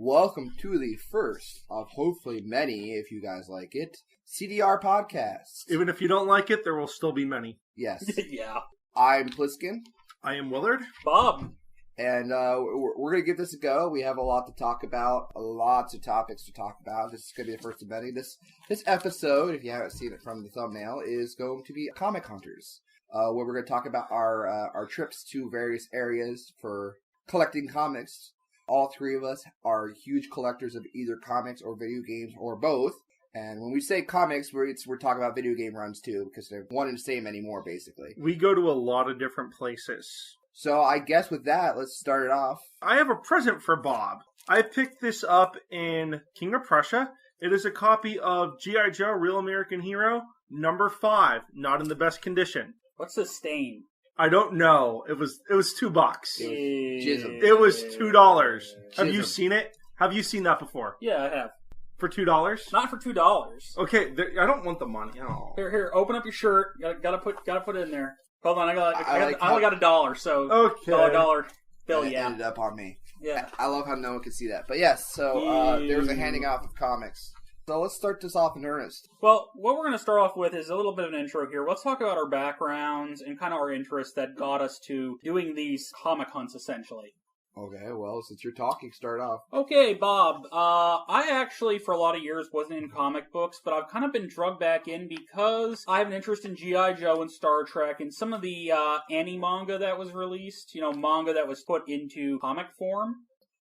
Welcome to the first of hopefully many, if you guys like it, CDR podcasts. Even if you don't like it, there will still be many. Yes. Yeah. I'm Pliskin. I am Willard. Bob. And we're going to give this a go. We have a lot to talk about, lots of topics to talk about. This is going to be the first of many. This episode, if you haven't seen it from the thumbnail, is going to be Comic Hunters, where we're going to talk about our trips to various areas for collecting comics. All three of us are huge collectors of either comics or video games or both. And when we say comics, we're talking about video game runs too, because they're one and the same anymore, basically. We go to a lot of different places. So I guess with that, let's start it off. I have a present for Bob. I picked this up in King of Prussia. It is a copy of G.I. Joe Real American Hero, number 5, not in the best condition. What's the stain? I don't know. It was $2. Jism. It was $2. Have Jism. you seen it? Have you seen that before? Yeah, I have. For $2? Not for $2. Okay, I don't want the money. Oh. Here, open up your shirt. Gotta put it in there. Hold on, I only got $1, so okay. $1 bill. And it Yeah, ended up on me. yeah. I love how no one can see that. But yes, so there's a handing off of comics. So let's start this off in earnest. Well, what we're going to start off with is a little bit of an intro here. Let's talk about our backgrounds and kind of our interests that got us to doing these comic hunts, essentially. Okay, well, since you're talking, start off. Okay, Bob. I actually, for a lot of years, wasn't in comic books, but I've kind of been drugged back in because I have an interest in G.I. Joe and Star Trek and some of the manga that was released. You know, manga that was put into comic form.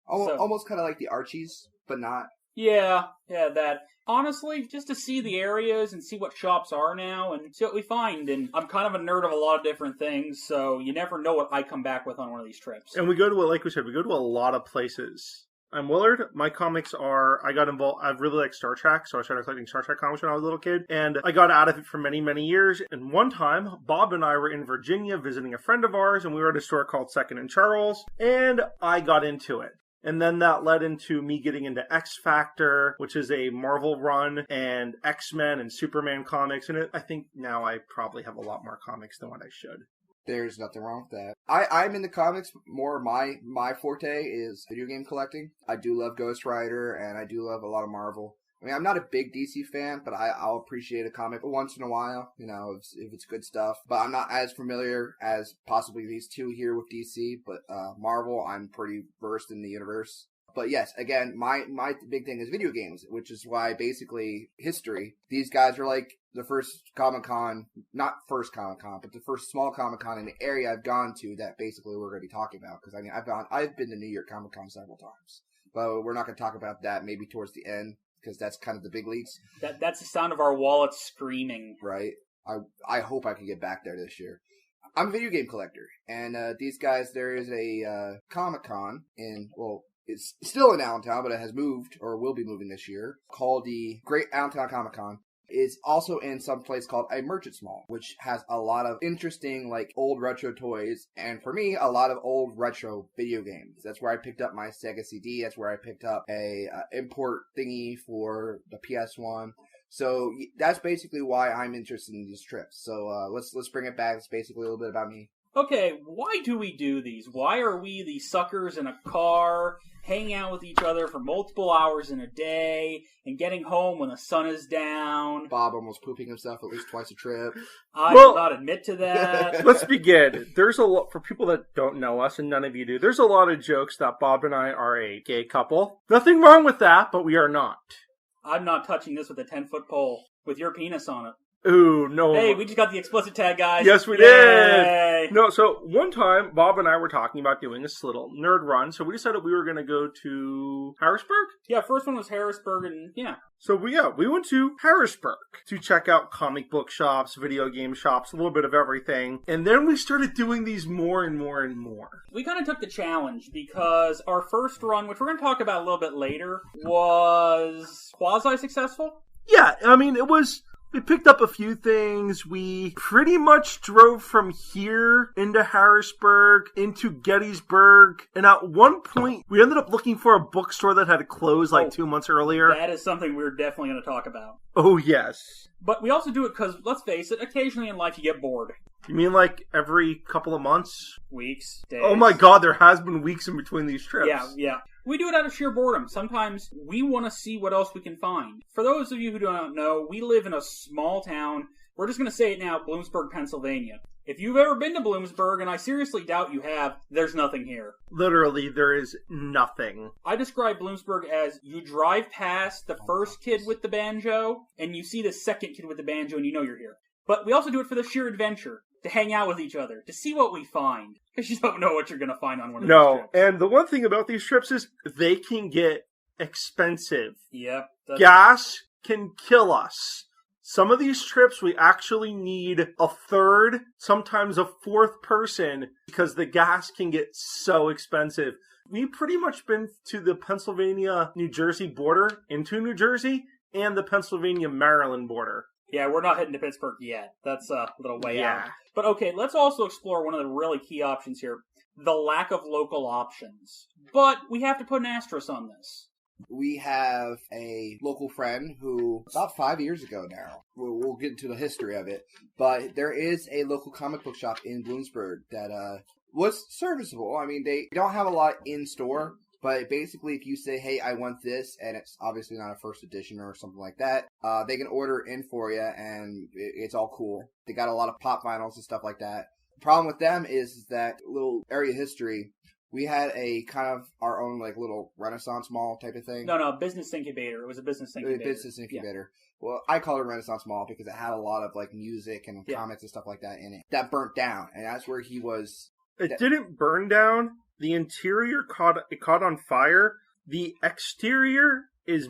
Almost kind of like the Archies, but not. Yeah, that. Honestly, just to see the areas and see what shops are now and see what we find. And I'm kind of a nerd of a lot of different things, so you never know what I come back with on one of these trips. And we go to, like we said, we go to a lot of places. I'm Willard. My comics I got involved, I really like Star Trek, so I started collecting Star Trek comics when I was a little kid, and I got out of it for many, many years. And one time, Bob and I were in Virginia visiting a friend of ours, and we were at a store called Second and Charles, and I got into it. And then that led into me getting into X Factor, which is a Marvel run, and X-Men and Superman comics. And I think now I probably have a lot more comics than what I should. There's nothing wrong with that. I'm into comics more. My forte is video game collecting. I do love Ghost Rider, and I do love a lot of Marvel. I mean, I'm not a big DC fan, but I'll appreciate a comic once in a while, you know, if it's good stuff. But I'm not as familiar as possibly these two here with DC, but Marvel, I'm pretty versed in the universe. But yes, again, my big thing is video games, which is why basically history. These guys are like the first Comic-Con, not first Comic-Con, but the first small Comic-Con in the area I've gone to that basically we're going to be talking about. Because I mean, I've been to New York Comic-Con several times, but we're not going to talk about that maybe towards the end, because that's kind of the big leagues. That's the sound of our wallets screaming. Right. I hope I can get back there this year. I'm a video game collector, and these guys, there is a Comic-Con it's still in Allentown, but it has moved, or will be moving this year, called the Great Allentown Comic-Con. It's also in some place called a Merchants Mall, which has a lot of interesting, like, old retro toys, and for me, a lot of old retro video games. That's where I picked up my Sega CD. That's where I picked up a import thingy for the PS1. So that's basically why I'm interested in these trips. So let's bring it back. It's basically a little bit about me. Okay, why do we do these? Why are we the suckers in a car, hanging out with each other for multiple hours in a day, and getting home when the sun is down? Bob almost pooping himself at least twice a trip. I will not admit to that. Let's begin. There's a lot, for people that don't know us, and none of you do, there's a lot of jokes that Bob and I are a gay couple. Nothing wrong with that, but we are not. I'm not touching this with a 10-foot pole with your penis on it. Ooh, no. Hey, we just got the explicit tag, guys. Yes, we did. No, so one time, Bob and I were talking about doing this little nerd run, so we decided we were going to go to Harrisburg? Yeah, first one was Harrisburg, and yeah. So we went to Harrisburg to check out comic book shops, video game shops, a little bit of everything. And then we started doing these more and more and more. We kind of took the challenge because our first run, which we're going to talk about a little bit later, was quasi-successful. Yeah, I mean, we picked up a few things. We pretty much drove from here into Harrisburg, into Gettysburg, and at one point, we ended up looking for a bookstore that had closed 2 months earlier. That is something we're definitely going to talk about. Oh, yes. But we also do it because, let's face it, occasionally in life you get bored. You mean like every couple of months? Weeks, days. Oh my god, there has been weeks in between these trips. Yeah. We do it out of sheer boredom. Sometimes we want to see what else we can find. For those of you who do not know, we live in a small town. We're just going to say it now, Bloomsburg, Pennsylvania. If you've ever been to Bloomsburg, and I seriously doubt you have, there's nothing here. Literally, there is nothing. I describe Bloomsburg as you drive past the first kid with the banjo, and you see the second kid with the banjo, and you know you're here. But we also do it for the sheer adventure, to hang out with each other, to see what we find. Because you don't know what you're going to find on one of these trips. No, and the one thing about these trips is they can get expensive. Yep. Gas can kill us. Some of these trips, we actually need a third, sometimes a fourth person, because the gas can get so expensive. We've pretty much been to the Pennsylvania-New Jersey border, into New Jersey, and the Pennsylvania-Maryland border. Yeah, we're not heading to Pittsburgh yet. That's a little way out. But okay, let's also explore one of the really key options here, the lack of local options. But we have to put an asterisk on this. We have a local friend who, about 5 years ago now, we'll get into the history of it, but there is a local comic book shop in Bloomsburg that was serviceable. I mean, they don't have a lot in store, but basically if you say, hey, I want this, and it's obviously not a first edition or something like that, they can order it in for you, and it's all cool. They got a lot of pop vinyls and stuff like that. The problem with them is that little area history. We had a kind of our own like little Renaissance mall type of thing. No, business incubator. It was a business incubator. Business incubator. Yeah. Well, I call it a Renaissance mall because it had a lot of like music and comics and stuff like that in it. That burnt down, and that's where he was. It didn't burn down. The interior caught on fire. The exterior is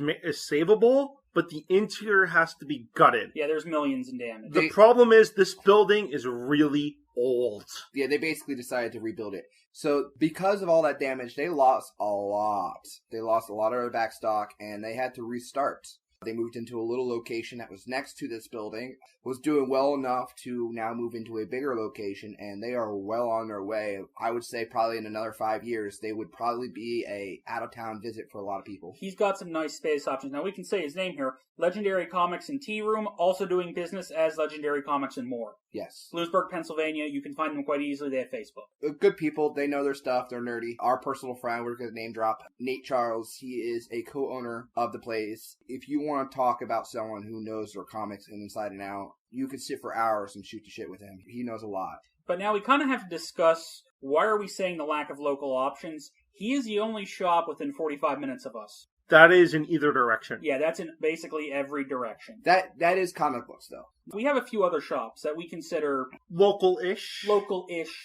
savable, but the interior has to be gutted. Yeah, there's millions in damage. The problem is this building is really old. Yeah, they basically decided to rebuild it. So because of all that damage, they lost a lot. They lost a lot of their back stock, and they had to restart. They moved into a little location that was next to this building, was doing well enough to now move into a bigger location, and they are well on their way. I would say probably in another 5 years, they would probably be a out-of-town visit for a lot of people. He's got some nice space options. Now, we can say his name here. Legendary Comics and Tea Room, also doing business as Legendary Comics and More. Yes. Bloomsburg, Pennsylvania. You can find them quite easily. They have Facebook. Good people. They know their stuff. They're nerdy. Our personal friend, we're going to name drop, Nate Charles. He is a co-owner of the place. If you want to talk about someone who knows their comics inside and out, you could sit for hours and shoot the shit with him. He knows a lot. But now we kind of have to discuss, why are we saying the lack of local options? He is the only shop within 45 minutes of us. That is in either direction. Yeah, that's in basically every direction. That is comic books, though. We have a few other shops that we consider local-ish,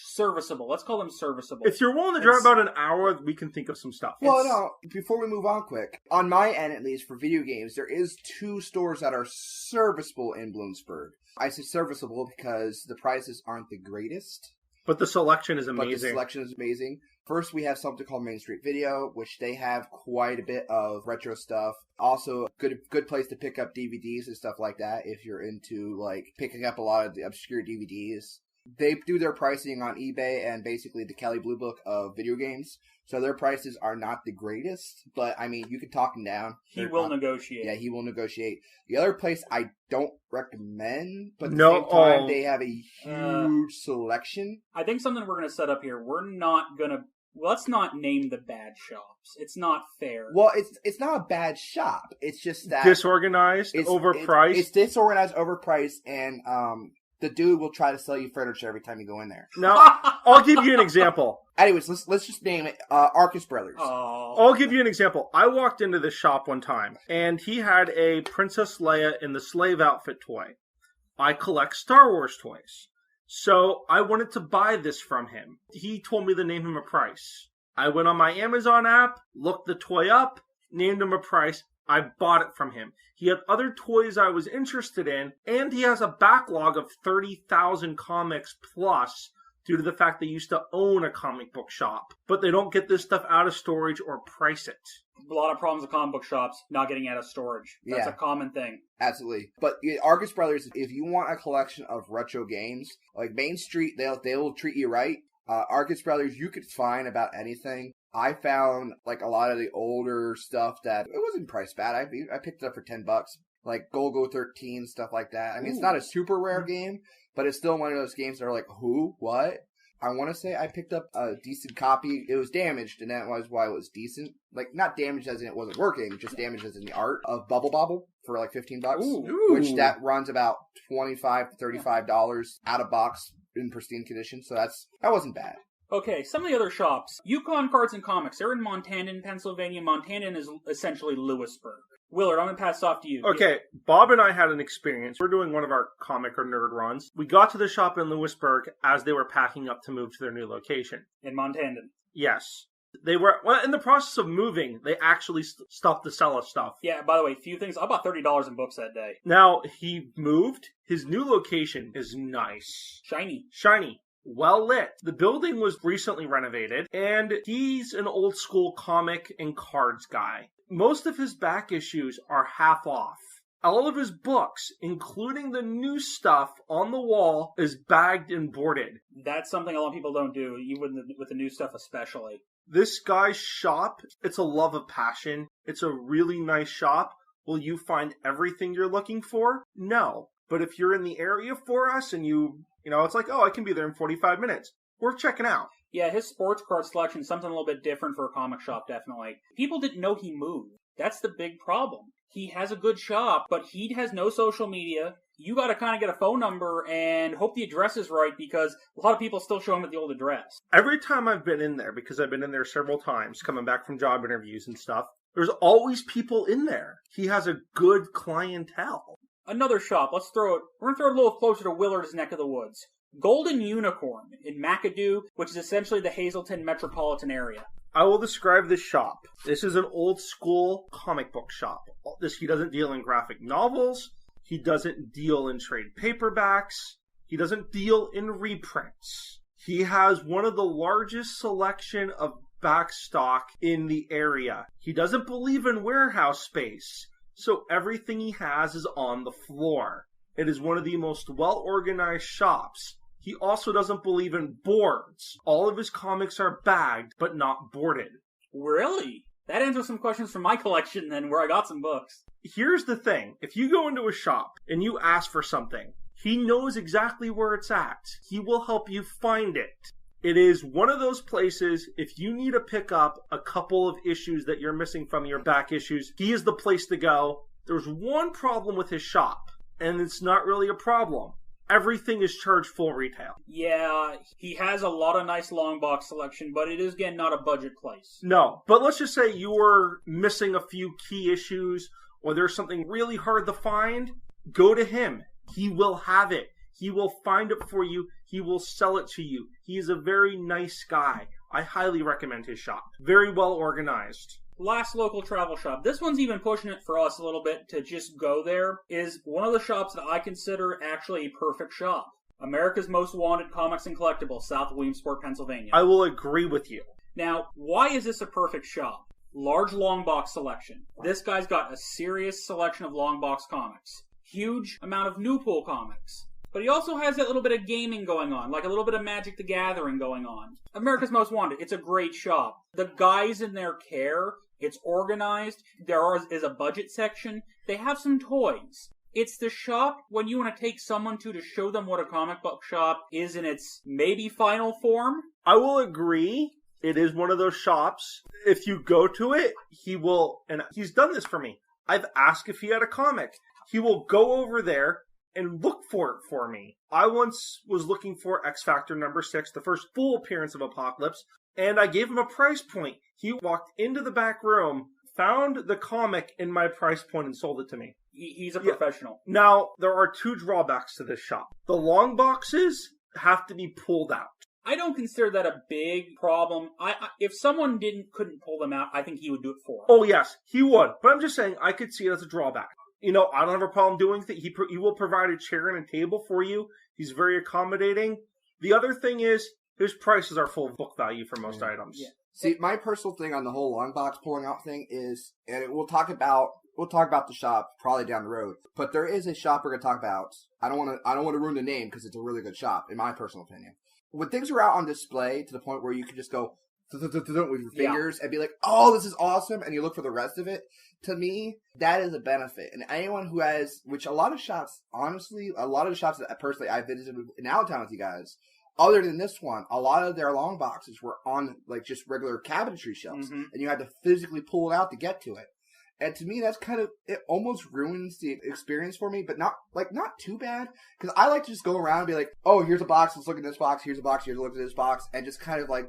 serviceable. Let's call them serviceable. If you're willing to drive about an hour, we can think of some stuff. Well, no, before we move on quick, on my end at least for video games, there is 2 stores that are serviceable in Bloomsburg. I say serviceable because the prices aren't the greatest. But the selection is amazing. First, we have something called Main Street Video, which they have quite a bit of retro stuff. Also, good place to pick up DVDs and stuff like that if you're into, like, picking up a lot of the obscure DVDs. They do their pricing on eBay and basically the Kelly Blue Book of video games. So their prices are not the greatest, but, I mean, you can talk them down. He will negotiate. Yeah, he will negotiate. The other place I don't recommend, but at the same time, they have a huge selection. I think something we're going to set up here, we're not going to... Let's not name the bad shops. It's not fair. Well, it's not a bad shop. It's just that... Disorganized, overpriced. It's disorganized, overpriced, and the dude will try to sell you furniture every time you go in there. Now, I'll give you an example. Anyways, let's just name it Arcus Brothers. Oh. I'll give you an example. I walked into this shop one time, and he had a Princess Leia in the slave outfit toy. I collect Star Wars toys. So I wanted to buy this from him. He told me to name him a price. I went on my Amazon app, looked the toy up, named him a price. I bought it from him. He had other toys I was interested in, and he has a backlog of 30,000 comics plus due to the fact they used to own a comic book shop. But they don't get this stuff out of storage or price it. A lot of problems with comic book shops not getting out of storage. That's a common thing. Absolutely. But Arcus Brothers, if you want a collection of retro games, like Main Street, they'll treat you right. Arcus Brothers, you could find about anything. I found like a lot of the older stuff that it wasn't priced bad. I picked it up for $10, like Golgo 13, stuff like that. I mean, It's not a super rare game, but it's still one of those games that are like, who, what? I want to say I picked up a decent copy. It was damaged, and that was why it was decent. Like, not damaged as in it wasn't working, just damaged as in the art of Bubble Bobble for like $15. Ooh. Which that runs about $25 to $35 out of box in pristine condition. So that wasn't bad. Okay, some of the other shops. Yukon Cards and Comics. They're in Montanton, Pennsylvania. Montanton is essentially Lewisburg. Willard, I'm going to pass it off to you. Okay, Bob and I had an experience. We're doing one of our comic or nerd runs. We got to the shop in Lewisburg as they were packing up to move to their new location. In Montanton. Yes. They were, well, in the process of moving, they actually stopped to sell us stuff. Yeah, by the way, few things. I bought $30 in books that day. Now, he moved. His new location is nice. Shiny. Shiny. Well lit. The building was recently renovated, and he's an old school comic and cards guy. Most of his back issues are half off. All of his books, including the new stuff on the wall, is bagged and boarded. That's something a lot of people don't do, even with the new stuff especially. This guy's shop, it's a love of passion. It's a really nice shop. Will you find everything you're looking for? No. But if you're in the area for us and you know, it's like, oh, I can be there in 45 minutes. Worth checking out. Yeah, his sports card selection is something a little bit different for a comic shop, definitely. People didn't know he moved. That's the big problem. He has a good shop, but he has no social media. You got to kind of get a phone number and hope the address is right, because a lot of people still show him at the old address. Every time I've been in there, because I've been in there several times, coming back from job interviews and stuff, there's always people in there. He has a good clientele. Another shop, we're going to throw it a little closer to Willard's neck of the woods. Golden Unicorn in McAdoo, which is essentially the Hazleton metropolitan area. I will describe this shop. This is an old school comic book shop. He doesn't deal in graphic novels. He doesn't deal in trade paperbacks. He doesn't deal in reprints. He has one of the largest selection of backstock in the area. He doesn't believe in warehouse space, so everything he has is on the floor. It is one of the most well-organized shops. He also doesn't believe in boards. All of his comics are bagged, but not boarded. Really? That answers some questions from my collection then, where I got some books. Here's the thing. If you go into a shop and you ask for something, he knows exactly where it's at. He will help you find it. It is one of those places, if you need to pick up a couple of issues that you're missing from your back issues, he is the place to go. There's one problem with his shop, and it's not really a problem. Everything is charged full retail. Yeah, he has a lot of nice long box selection, but it is, again, not a budget place. No, but let's just say you're missing a few key issues, or there's something really hard to find, go to him. He will have it. He will find it for you. He will sell it to you. He is a very nice guy. I highly recommend his shop. Very well organized. Last local travel shop. This one's even pushing it for us a little bit to just go there. Is one of the shops that I consider actually a perfect shop. America's Most Wanted Comics and Collectibles, south of Williamsport, Pennsylvania. I will agree with you. Now, why is this a perfect shop? Large long box selection. This guy's got a serious selection of long box comics. Huge amount of new pool comics. But he also has that little bit of gaming going on, like a little bit of Magic the Gathering going on. America's Most Wanted, it's a great shop. The guys in there care. It's organized. There is a budget section. They have some toys. It's the shop when you want to take someone to show them what a comic book shop is in its maybe final form. I will agree. It is one of those shops. If you go to it, he will, and he's done this for me. I've asked if he had a comic. He will go over there and look for it for me. I once was looking for X Factor number 6, the first full appearance of Apocalypse, and I gave him a price point. He walked into the back room, found the comic in my price point, and sold it to me. He's a professional. Now, there are two drawbacks to this shop. The long boxes have to be pulled out. I don't consider that a big problem. If someone couldn't pull them out, I think he would do it for them. Oh, yes, he would. But I'm just saying, I could see it as a drawback. You know, I don't have a problem doing things. He will provide a chair and a table for you. He's very accommodating. The other thing is, his prices are full book value for most items. Yeah. See, my personal thing on the whole long box pulling out thing is, and we'll talk about the shop probably down the road. But there is a shop we're gonna talk about. I don't want to ruin the name because it's a really good shop, in my personal opinion. When things are out on display to the point where you can just go with your fingers and be like, "Oh, this is awesome," and you look for the rest of it. To me, that is a benefit. And anyone who has, which a lot of shops, honestly, a lot of the shops that personally I visited in Allentown with you guys, Other than this one, a lot of their long boxes were on like just regular cabinetry shelves, and you had to physically pull it out to get to it. And to me, that's kind of, it almost ruins the experience for me, but not too bad. Because I like to just go around and be like, oh, here's a box, let's look at this box, here's a box, here's a look at this box, and just kind of like,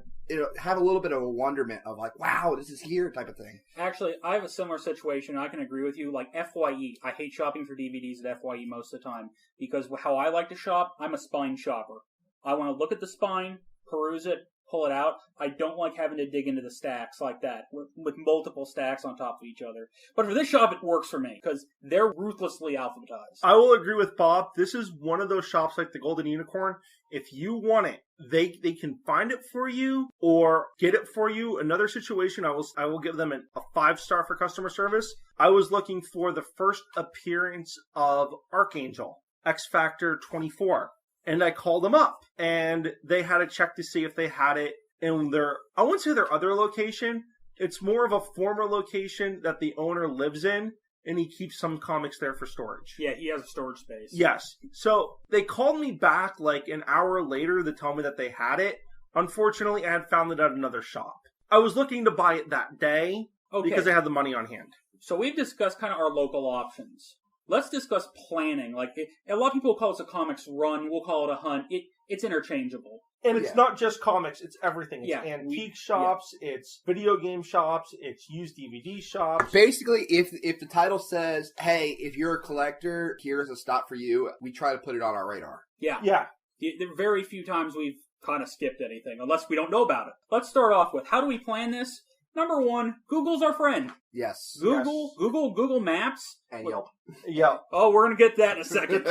have a little bit of a wonderment of like, wow, this is here type of thing. Actually, I have a similar situation. I can agree with you. Like FYE, I hate shopping for DVDs at FYE most of the time. Because how I like to shop, I'm a spine shopper. I want to look at the spine, peruse it, pull it out. I don't like having to dig into the stacks like that, with multiple stacks on top of each other. But for this shop, it works for me, because they're ruthlessly alphabetized. I will agree with Bob. This is one of those shops like the Golden Unicorn. If you want it, they can find it for you or get it for you. Another situation, I will give them a 5-star for customer service. I was looking for the first appearance of Archangel, X Factor 24. And I called them up, and they had to check to see if they had it in I wouldn't say their other location. It's more of a former location that the owner lives in, and he keeps some comics there for storage. Yeah, he has a storage space. Yes. So they called me back like an hour later to tell me that they had it. Unfortunately, I had found it at another shop. I was looking to buy it that day because I had the money on hand. So we've discussed kind of our local options. Let's discuss planning. Like a lot of people call this a comics run. We'll call it a hunt. It's interchangeable. And it's not just comics. It's everything. It's antique shops. It's video game shops. It's used DVD shops. Basically, if the title says, hey, if you're a collector, here's a stop for you, we try to put it on our radar. Yeah. Yeah. There are very few times we've kind of skipped anything, unless we don't know about it. Let's start off with, how do we plan this? Number one, Google's our friend. Yes. Google Maps. And Yelp. Yelp. Oh, we're going to get that in a second.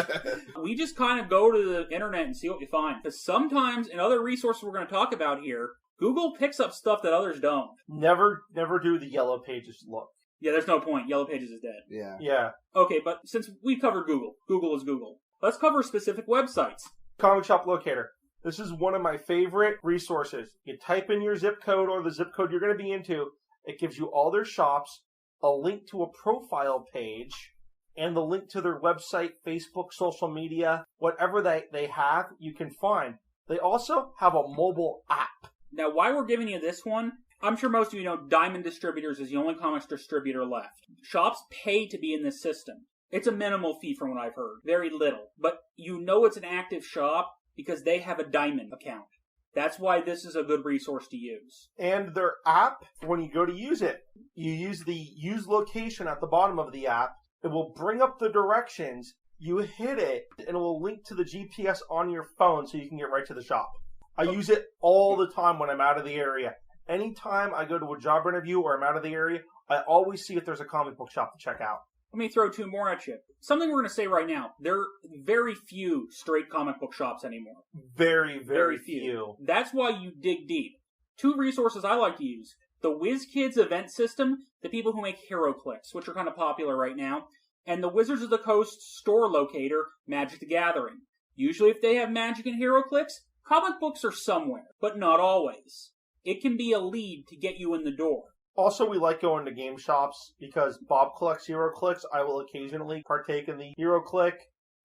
We just kind of go to the internet and see what we find. Because sometimes, in other resources we're going to talk about here, Google picks up stuff that others don't. Never do the Yellow Pages look. Yeah, there's no point. Yellow Pages is dead. Yeah. Yeah. Okay, but since we covered Google is Google. Let's cover specific websites. Comic Shop Locator. This is one of my favorite resources. You type in your zip code or the zip code you're going to be into. It gives you all their shops, a link to a profile page, and the link to their website, Facebook, social media, whatever they have, you can find. They also have a mobile app. Now, why we're giving you this one, I'm sure most of you know Diamond Distributors is the only comics distributor left. Shops pay to be in this system. It's a minimal fee from what I've heard. Very little. But you know it's an active shop because they have a Diamond account. That's why this is a good resource to use. And their app, when you go to use it, you use the use location at the bottom of the app. It will bring up the directions. You hit it, and it will link to the GPS on your phone so you can get right to the shop. I use it all the time when I'm out of the area. Anytime I go to a job interview or I'm out of the area, I always see if there's a comic book shop to check out. Let me throw two more at you. Something we're going to say right now. There are very few straight comic book shops anymore. Very, very few. That's why you dig deep. Two resources I like to use. The WizKids event system, the people who make HeroClix, which are kind of popular right now, and the Wizards of the Coast store locator, Magic the Gathering. Usually if they have Magic and HeroClix, comic books are somewhere, but not always. It can be a lead to get you in the door. Also, we like going to game shops because Bob collects HeroClix. I will occasionally partake in the HeroClick.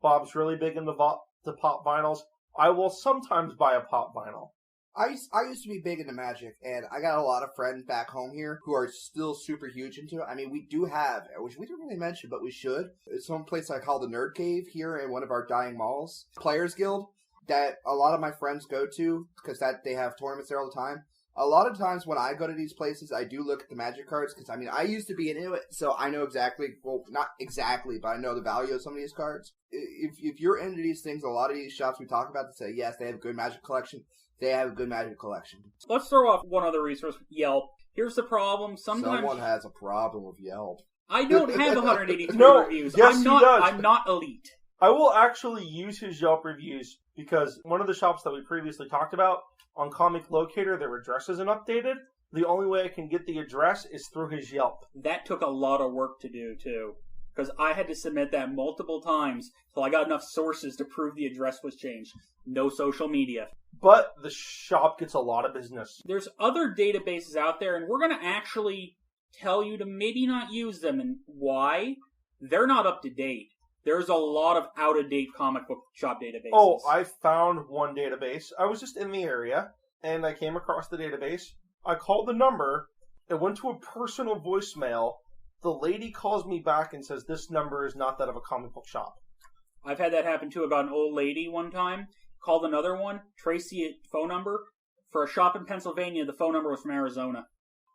Bob's really big in the pop vinyls. I will sometimes buy a pop vinyl. I used to be big into Magic, and I got a lot of friends back home here who are still super huge into it. I mean, we do have, which we didn't really mention, but we should. It's some place I call the Nerd Cave here in one of our dying malls. Players Guild that a lot of my friends go to because they have tournaments there all the time. A lot of times when I go to these places, I do look at the Magic cards because, I mean, I used to be into it, so I know exactly, well, not exactly, but I know the value of some of these cards. If you're into these things, a lot of these shops we talk about, they say, yes, they have a good Magic collection. They have a good Magic collection. Let's throw off one other resource, Yelp. Here's the problem. Sometimes someone has a problem with Yelp. I don't have 183 reviews. Yes, he does. I'm not elite. I will actually use his Yelp reviews because one of the shops that we previously talked about, on Comic Locator, their address isn't updated. The only way I can get the address is through his Yelp. That took a lot of work to do, too. Because I had to submit that multiple times till I got enough sources to prove the address was changed. No social media. But the shop gets a lot of business. There's other databases out there, and we're going to actually tell you to maybe not use them. And why? They're not up to date. There's a lot of out-of-date comic book shop databases. Oh, I found one database. I was just in the area, and I came across the database. I called the number. It went to a personal voicemail. The lady calls me back and says, this number is not that of a comic book shop. I've had that happen too. About an old lady one time. Called another one. Tracy phone number. For a shop in Pennsylvania, the phone number was from Arizona.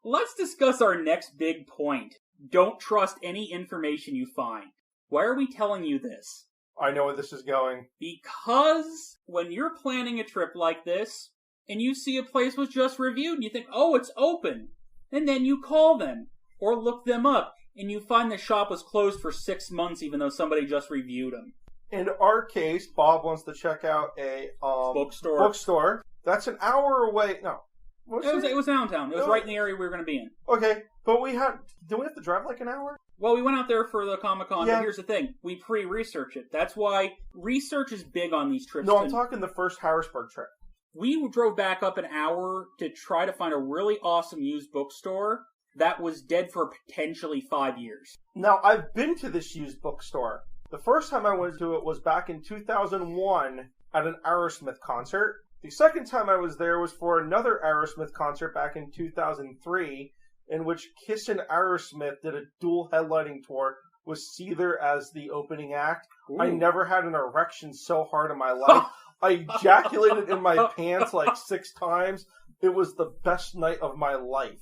Let's discuss our next big point. Don't trust any information you find. Why are we telling you this? I know where this is going. Because when you're planning a trip like this, and you see a place was just reviewed, and you think, oh, it's open. And then you call them, or look them up, and you find the shop was closed for 6 months even though somebody just reviewed them. In our case, Bob wants to check out a bookstore. That's an hour away. No. It was downtown. It was right in the area we were going to be in. Okay, but do we have to drive like an hour? Well, we went out there for the Comic-Con, Yeah. but here's the thing. We pre-research it. That's why research is big on these trips. No, I'm talking the first Harrisburg trip. We drove back up an hour to try to find a really awesome used bookstore that was dead for potentially 5 years. Now, I've been to this used bookstore. The first time I went to it was back in 2001 at an Aerosmith concert. The second time I was there was for another Aerosmith concert back in 2003, in which Kiss and Aerosmith did a dual headlining tour with Seether as the opening act. Ooh. I never had an erection so hard in my life. I ejaculated in my pants like 6 times. It was the best night of my life.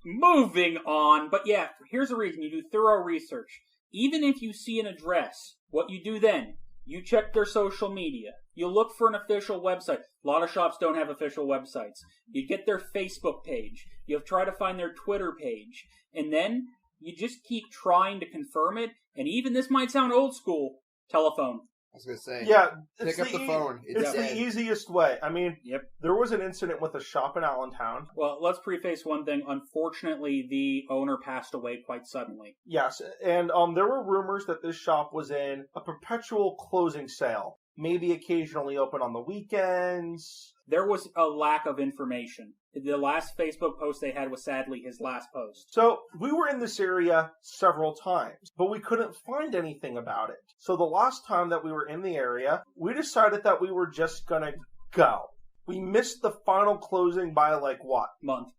Moving on. But yeah, here's the reason. You do thorough research. Even if you see an address, what you do then, you check their social media. You look for an official website. A lot of shops don't have official websites. You get their Facebook page. You try to find their Twitter page. And then you just keep trying to confirm it. And even this might sound old school, telephone. I was going to say, Yeah, pick up the phone. It's the easiest way. I mean, Yep. There was an incident with a shop in Allentown. Well, let's preface one thing. Unfortunately, the owner passed away quite suddenly. Yes, and there were rumors that this shop was in a perpetual closing sale. Maybe occasionally open on the weekends. There was a lack of information. The last Facebook post they had was sadly his last post. So we were in this area several times, but we couldn't find anything about it. So the last time that we were in the area, we decided that we were just gonna go. We missed the final closing by like what? Month.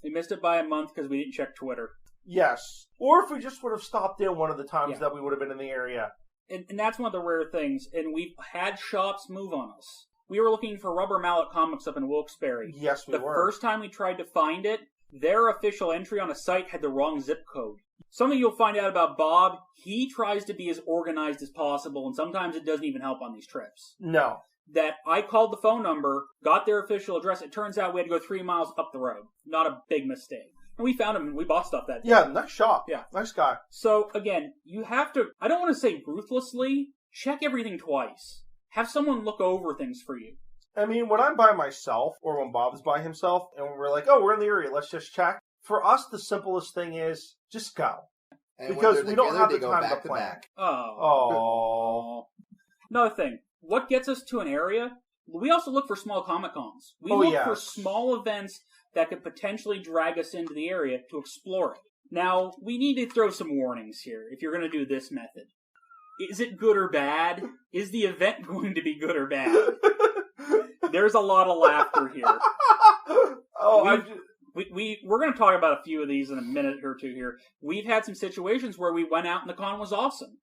We missed it by a month because we didn't check Twitter. Yes. Or if we just would have stopped in one of the times that we would have been in the area. And that's one of the rare things. And we've had shops move on us. We were looking for Rubber Mallet Comics up in Wilkes-Barre. Yes, we were. The first time we tried to find it, their official entry on a site had the wrong zip code. Something you'll find out about Bob, he tries to be as organized as possible, and sometimes it doesn't even help on these trips. No. That I called the phone number, got their official address. It turns out we had to go 3 miles up the road. Not a big mistake. And we found him and we bought stuff that day. Yeah, nice shop. Yeah. Nice guy. So, again, you have to, I don't want to say ruthlessly, check everything twice. Have someone look over things for you. I mean, when I'm by myself, or when Bob's by himself, and we're like, oh, we're in the area, let's just check. For us, the simplest thing is, just go. And because we don't have the go time back to plan. back. Oh. Another thing, what gets us to an area? We also look for small Comic-Cons. We look for small events that could potentially drag us into the area to explore it. Now, we need to throw some warnings here if you're going to do this method. Is it good or bad? Is the event going to be good or bad? There's a lot of laughter here. We're going to talk about a few of these in a minute or two here. We've had some situations where we went out and the con was awesome.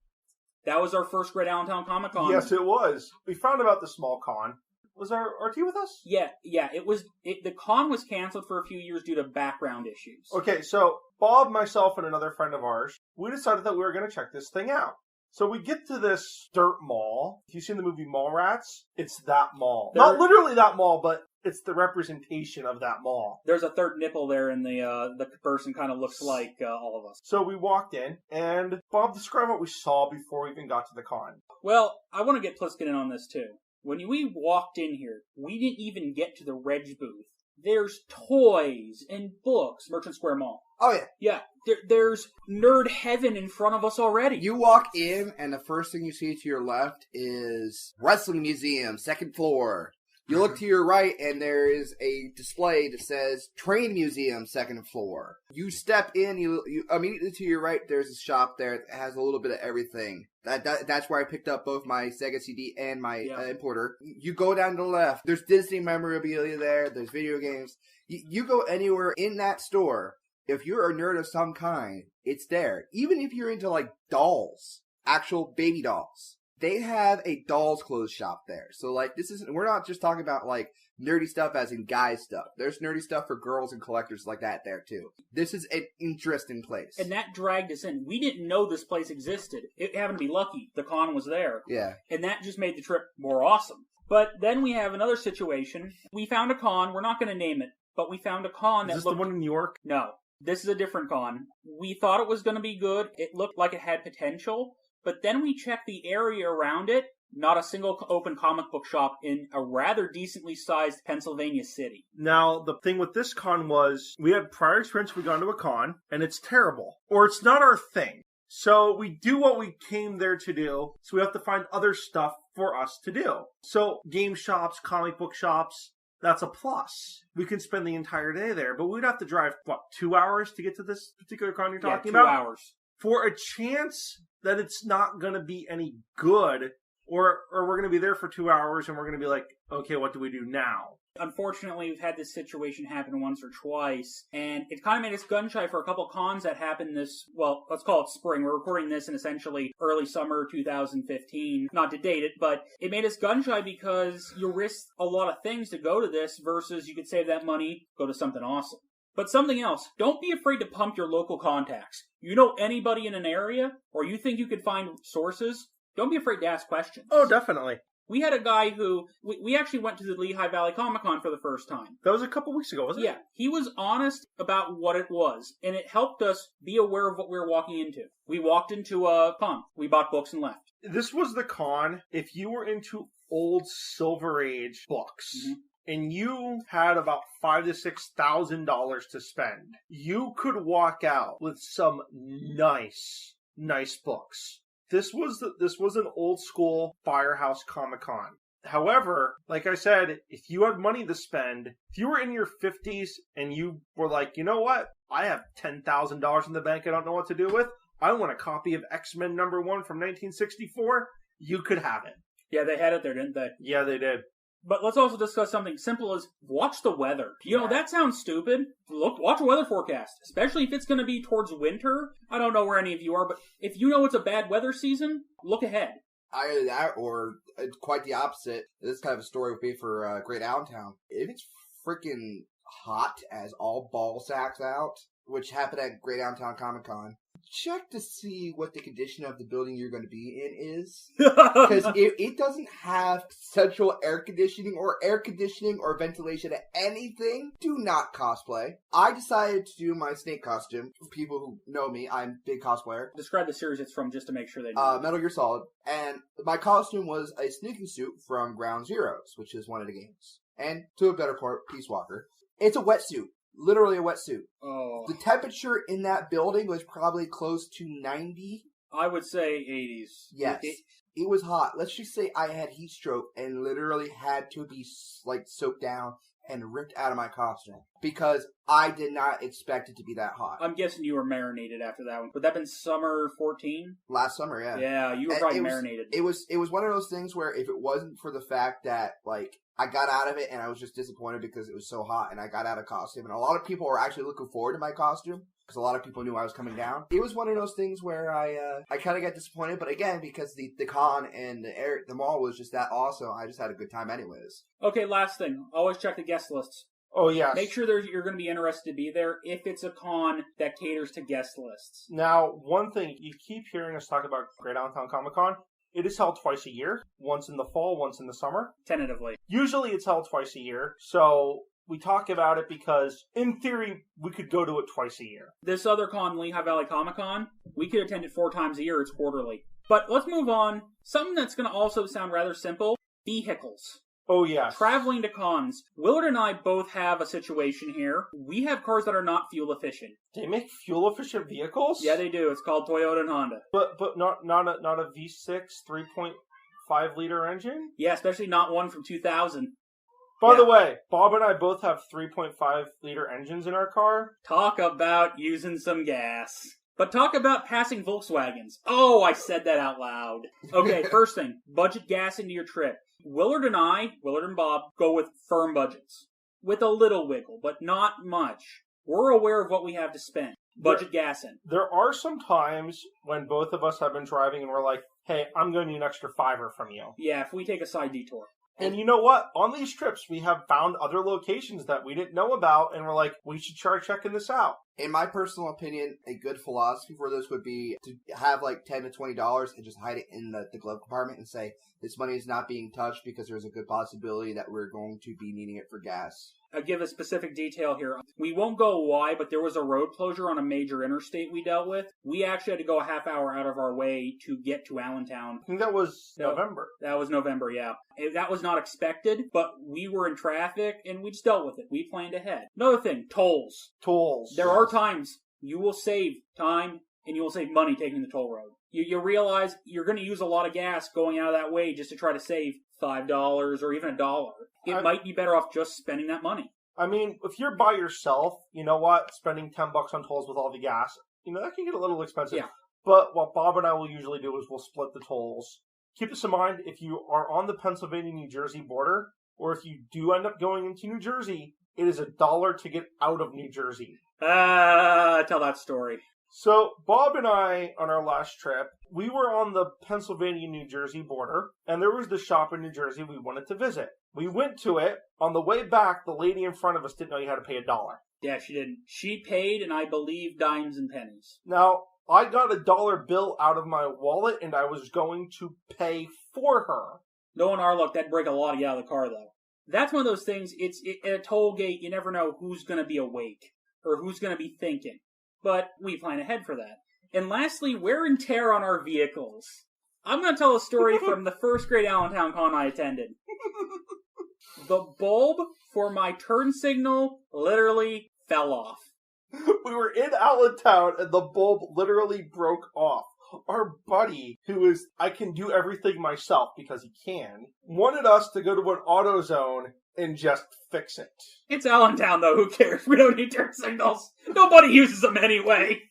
That was our first Great Allentown Comic Con. Yes, it was. We found about the small con. Was our RT with us? Yeah. The con was canceled for a few years due to background issues. Okay, so Bob, myself, and another friend of ours, we decided that we were going to check this thing out. So we get to this dirt mall. If you've seen the movie Mallrats, it's that mall. Not literally that mall, but it's the representation of that mall. There's a third nipple there, and the person kind of looks like all of us. So we walked in, and Bob, describe what we saw before we even got to the con. Well, I want to get Pliskin in on this too. When we walked in here, we didn't even get to the Reg booth. There's toys and books, Merchant Square Mall. Oh, yeah. Yeah, there's nerd heaven in front of us already. You walk in, and the first thing you see to your left is Wrestling Museum, second floor. You look to your right, and there is a display that says Train Museum, 2nd floor. You step in, you immediately to your right, there's a shop there that has a little bit of everything. That's where I picked up both my Sega CD and my importer. You go down to the left, there's Disney memorabilia there, there's video games. You go anywhere in that store, if you're a nerd of some kind, it's there. Even if you're into, like, dolls, actual baby dolls. They have a dolls clothes shop there. So, like, we're not just talking about, like, nerdy stuff as in guy stuff. There's nerdy stuff for girls and collectors like that there, too. This is an interesting place. And that dragged us in. We didn't know this place existed. It happened to be lucky. The con was there. Yeah. And that just made the trip more awesome. But then we have another situation. We found a con. We're not going to name it, but we found a con that looked... Is this the one in New York? No. This is a different con. We thought it was going to be good. It looked like it had potential. But then we checked the area around it. Not a single open comic book shop in a rather decently sized Pennsylvania city. Now, the thing with this con was, we had prior experience, we got into a con, and it's terrible. Or it's not our thing. So we do what we came there to do, so we have to find other stuff for us to do. So game shops, comic book shops, that's a plus. We can spend the entire day there, but we'd have to drive, 2 hours to get to this particular con you're talking about? 2 hours. For a chance that it's not going to be any good, or we're going to be there for 2 hours and we're going to be like, okay, what do we do now? Unfortunately, we've had this situation happen once or twice, and it kind of made us gun-shy for a couple cons that happened this, well, let's call it spring. We're recording this in essentially early summer 2015. Not to date it, but it made us gun-shy because you risk a lot of things to go to this versus you could save that money, go to something awesome. But something else, don't be afraid to pump your local contacts. You know anybody in an area, or you think you could find sources, don't be afraid to ask questions. Oh, definitely. We had a guy who, we actually went to the Lehigh Valley Comic-Con for the first time. That was a couple weeks ago, wasn't it? Yeah, he was honest about what it was, and it helped us be aware of what we were walking into. We walked into a con, we bought books and left. This was the con, if you were into old Silver Age books, and you had about $5,000 to $6,000 to spend, you could walk out with some nice books. This was an old school Firehouse Comic-Con. However, like I said, if you had money to spend, if you were in your 50s and you were like, you know what, I have $10,000 in the bank I don't know what to do with, I want a copy of X-Men #1 from 1964, you could have it. Yeah, they had it there, didn't they? Yeah, they did. But let's also discuss something simple as watch the weather. You know, that sounds stupid. Watch a weather forecast, especially if it's going to be towards winter. I don't know where any of you are, but if you know it's a bad weather season, look ahead. Either that or quite the opposite. This kind of a story would be for Great Allentown. If it's freaking hot as all ball sacks out, which happened at Great Allentown Comic Con, check to see what the condition of the building you're going to be in is. Because it doesn't have central air conditioning or ventilation at anything. Do not cosplay. I decided to do my Snake costume. For people who know me, I'm a big cosplayer. Describe the series it's from just to make sure they know. Metal Gear Solid. And my costume was a sneaking suit from Ground Zeroes, which is one of the games. And to a better part, Peace Walker. It's a wetsuit. Literally a wetsuit. Oh. The temperature in that building was probably close to 90. I would say 80s. Yes. It was hot. Let's just say I had heat stroke and literally had to be soaked down and ripped out of my costume because I did not expect it to be that hot. I'm guessing you were marinated after that one. Would that have been summer 14? Last summer, yeah. Yeah, you were probably marinated. It was one of those things where if it wasn't for the fact that, I got out of it and I was just disappointed because it was so hot and I got out of costume. And a lot of people were actually looking forward to my costume because a lot of people knew I was coming down. It was one of those things where I kind of got disappointed. But again, because the con and the mall was just that awesome, I just had a good time anyways. Okay, last thing. Always check the guest lists. Oh, yes. Make sure you're going to be interested to be there if it's a con that caters to guest lists. Now, one thing, you keep hearing us talk about Great Allentown Comic Con. It is held twice a year, once in the fall, once in the summer. Tentatively. Usually it's held twice a year, so we talk about it because, in theory, we could go to it twice a year. This other con, Lehigh Valley Comic Con, we could attend it 4 times a year. It's quarterly. But let's move on. Something that's going to also sound rather simple, vehicles. Oh, yes. Traveling to cons. Willard and I both have a situation here. We have cars that are not fuel efficient. They make fuel efficient vehicles? Yeah, they do. It's called Toyota and Honda. But not a V6 3.5 liter engine? Yeah, especially not one from 2000. By the way, Bob and I both have 3.5 liter engines in our car. Talk about using some gas. But talk about passing Volkswagens. Oh, I said that out loud. Okay, first thing, budget gas into your trip. Willard and Bob, go with firm budgets. With a little wiggle, but not much. We're aware of what we have to spend. Budget gas in. There are some times when both of us have been driving and we're like, hey, I'm going to need an extra $5 from you. Yeah, if we take a side detour. And you know what? On these trips, we have found other locations that we didn't know about, and we're like, we should try checking this out. In my personal opinion, a good philosophy for this would be to have like $10 to $20 and just hide it in the glove compartment and say, this money is not being touched because there's a good possibility that we're going to be needing it for gas. I'll give a specific detail here. We won't go why, but there was a road closure on a major interstate we dealt with. We actually had to go a half hour out of our way to get to Allentown. I think that was November. That was November, yeah. That was not expected, but we were in traffic and we just dealt with it. We planned ahead. Another thing, tolls. Tolls. There are times you will save time and you will save money taking the toll road. You realize you're going to use a lot of gas going out of that way just to try to save $5 or even $1. It might be better off just spending that money. I mean, if you're by yourself, you know what? Spending $10 on tolls with all the gas, that can get a little expensive. Yeah. But what Bob and I will usually do is we'll split the tolls. Keep this in mind, if you are on the Pennsylvania-New Jersey border, or if you do end up going into New Jersey, it is $1 to get out of New Jersey. Tell that story. So, Bob and I, on our last trip, we were on the Pennsylvania-New Jersey border, and there was this shop in New Jersey we wanted to visit. We went to it. On the way back, the lady in front of us didn't know you had to pay $1. Yeah, she didn't. She paid, and I believe, dimes and pennies. Now, I got $1 bill out of my wallet, and I was going to pay for her. Knowing our luck, that'd break a lot of you out of the car, though. That's one of those things, at a toll gate, you never know who's going to be awake, or who's going to be thinking. But we plan ahead for that. And lastly, wear and tear on our vehicles. I'm going to tell a story from the first grade Allentown con I attended. The bulb for my turn signal literally fell off. We were in Allentown and the bulb literally broke off. Our buddy, who is, I can do everything myself because he can, wanted us to go to an AutoZone and just fix it. It's Allentown, though. Who cares? We don't need turn signals. Nobody uses them anyway.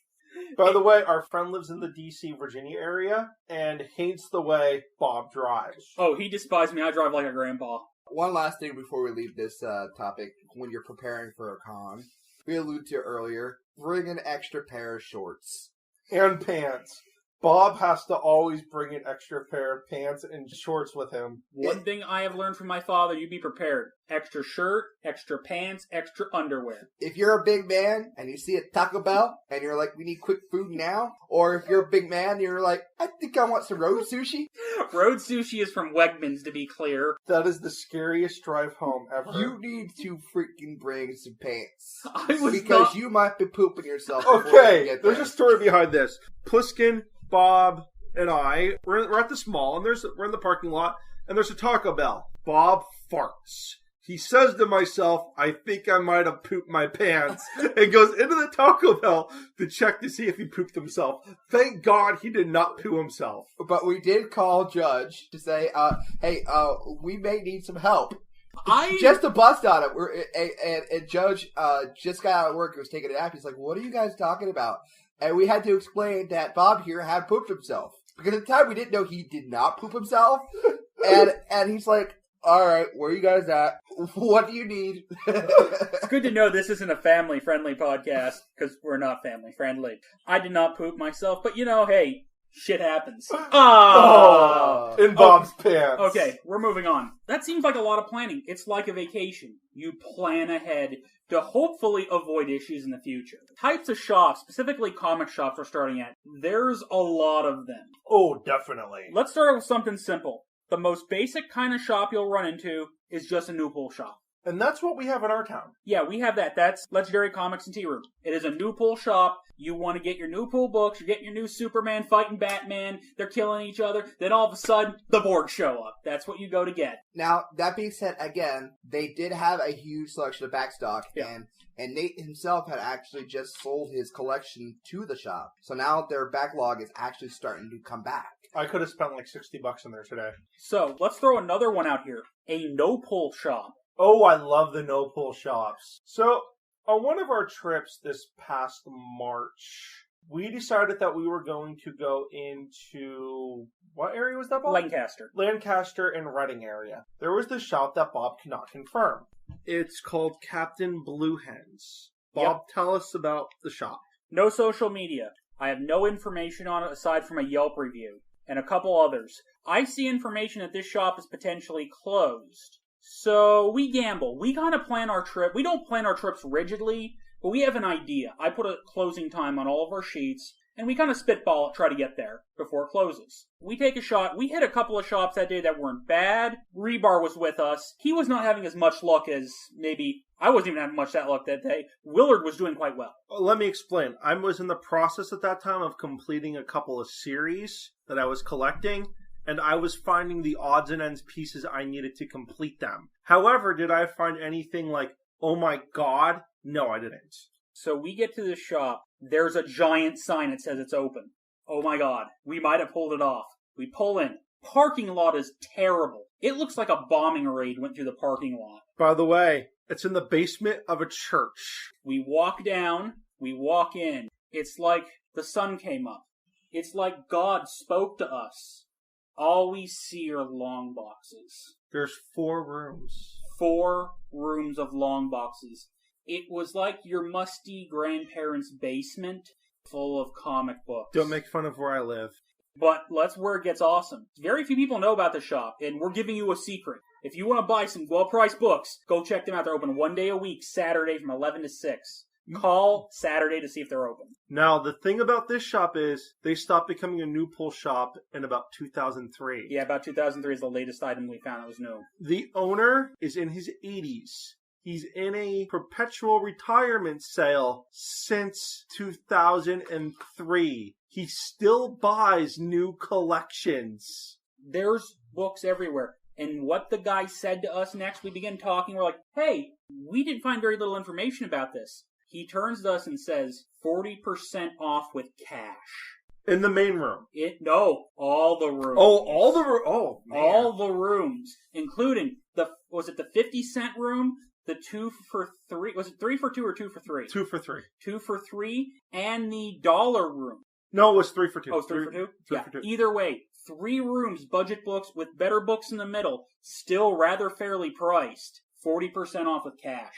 By the way, our friend lives in the D.C., Virginia area and hates the way Bob drives. Oh, he despises me. I drive like a grandpa. One last thing before we leave this topic. When you're preparing for a con, we alluded to earlier, bring an extra pair of shorts. And pants. Bob has to always bring an extra pair of pants and shorts with him. One thing I have learned from my father, you be prepared. Extra shirt, extra pants, extra underwear. If you're a big man and you see a Taco Bell and you're like, we need quick food now, or if you're a big man and you're like, I think I want some road sushi. Road sushi is from Wegmans, to be clear. That is the scariest drive home ever. You need to freaking bring some pants. Because you might be pooping yourself. Okay, there's a story behind this. Pliskin, Bob, and I, we're at this mall, and we're in the parking lot, and there's a Taco Bell. Bob farts. He says to myself, I think I might have pooped my pants, and goes into the Taco Bell to check to see if he pooped himself. Thank God he did not poo himself. But we did call Judge to say, hey, we may need some help. Just to bust on it. And Judge just got out of work and was taking a nap. He's like, what are you guys talking about? And we had to explain that Bob here had pooped himself. Because at the time we didn't know he did not poop himself. And he's like, all right, where are you guys at? What do you need? It's good to know this isn't a family-friendly podcast, because we're not family-friendly. I did not poop myself, but hey, shit happens. In Bob's pants. Okay, we're moving on. That seems like a lot of planning. It's like a vacation. You plan ahead to hopefully avoid issues in the future. Types of shops, specifically comic shops we're starting at, there's a lot of them. Oh, definitely. Let's start with something simple. The most basic kind of shop you'll run into is just a new pull shop. And that's what we have in our town. Yeah, we have that. That's Legendary Comics and Tea Room. It is a new pull shop. You want to get your new pull books. You're getting your new Superman fighting Batman. They're killing each other. Then all of a sudden, the B.O.R.G show up. That's what you go to get. Now, that being said, again, they did have a huge selection of backstock. Yeah. And Nate himself had actually just sold his collection to the shop. So now their backlog is actually starting to come back. I could have spent like $60 in there today. So, let's throw another one out here. A no-pull shop. Oh, I love the no-pull shops. So, on one of our trips this past March, we decided that we were going to go into... What area was that, Bob? Lancaster and Reading area. There was this shop that Bob cannot confirm. It's called Captain Blue Hens. Bob, tell us about the shop. No social media. I have no information on it aside from a Yelp review and a couple others. I see information that this shop is potentially closed. So we gamble. We kind of plan our trip. We don't plan our trips rigidly, but we have an idea. I put a closing time on all of our sheets, and we kind of spitball it, try to get there before it closes. We take a shot. We hit a couple of shops that day that weren't bad. Rebar was with us. He was not having as much luck as maybe... I wasn't even having much that luck that day. Willard was doing quite well. Let me explain. I was in the process at that time of completing a couple of series that I was collecting, and I was finding the odds and ends pieces I needed to complete them. However, did I find anything like, oh my god? No, I didn't. So we get to the shop. There's a giant sign that says it's open. Oh my god, we might have pulled it off. We pull in. Parking lot is terrible. It looks like a bombing raid went through the parking lot. By the way, it's in the basement of a church. We walk down, we walk in. It's like the sun came up. It's like God spoke to us. All we see are long boxes. There's 4 rooms. 4 rooms of long boxes. It was like your musty grandparents' basement full of comic books. Don't make fun of where I live. But that's where it gets awesome. Very few people know about the shop, and we're giving you a secret. If you want to buy some well-priced books, go check them out. They're open 1 day a week, Saturday from 11 to 6. Call Saturday to see if they're open. Now, the thing about this shop is they stopped becoming a new pull shop in about 2003. Yeah, about 2003 is the latest item we found that was new. The owner is in his 80s. He's in a perpetual retirement sale since 2003. He still buys new collections. There's books everywhere. And what the guy said to us next, we begin talking. We're like, hey, we didn't find very little information about this. He turns to us and says, 40% off with cash. In the main room? No, all the rooms. Oh, all the rooms. Oh, man. All the rooms, including was it the 50-cent room? The 2 for 3, was it 3 for 2 or 2 for 3? 2 for 3. 2 for 3, and the dollar room. No, it was 3 for 2. Oh, it's 3 for 2? 3 Yeah, for 2. Either way, 3 rooms, budget books with better books in the middle, still rather fairly priced. 40% off with cash.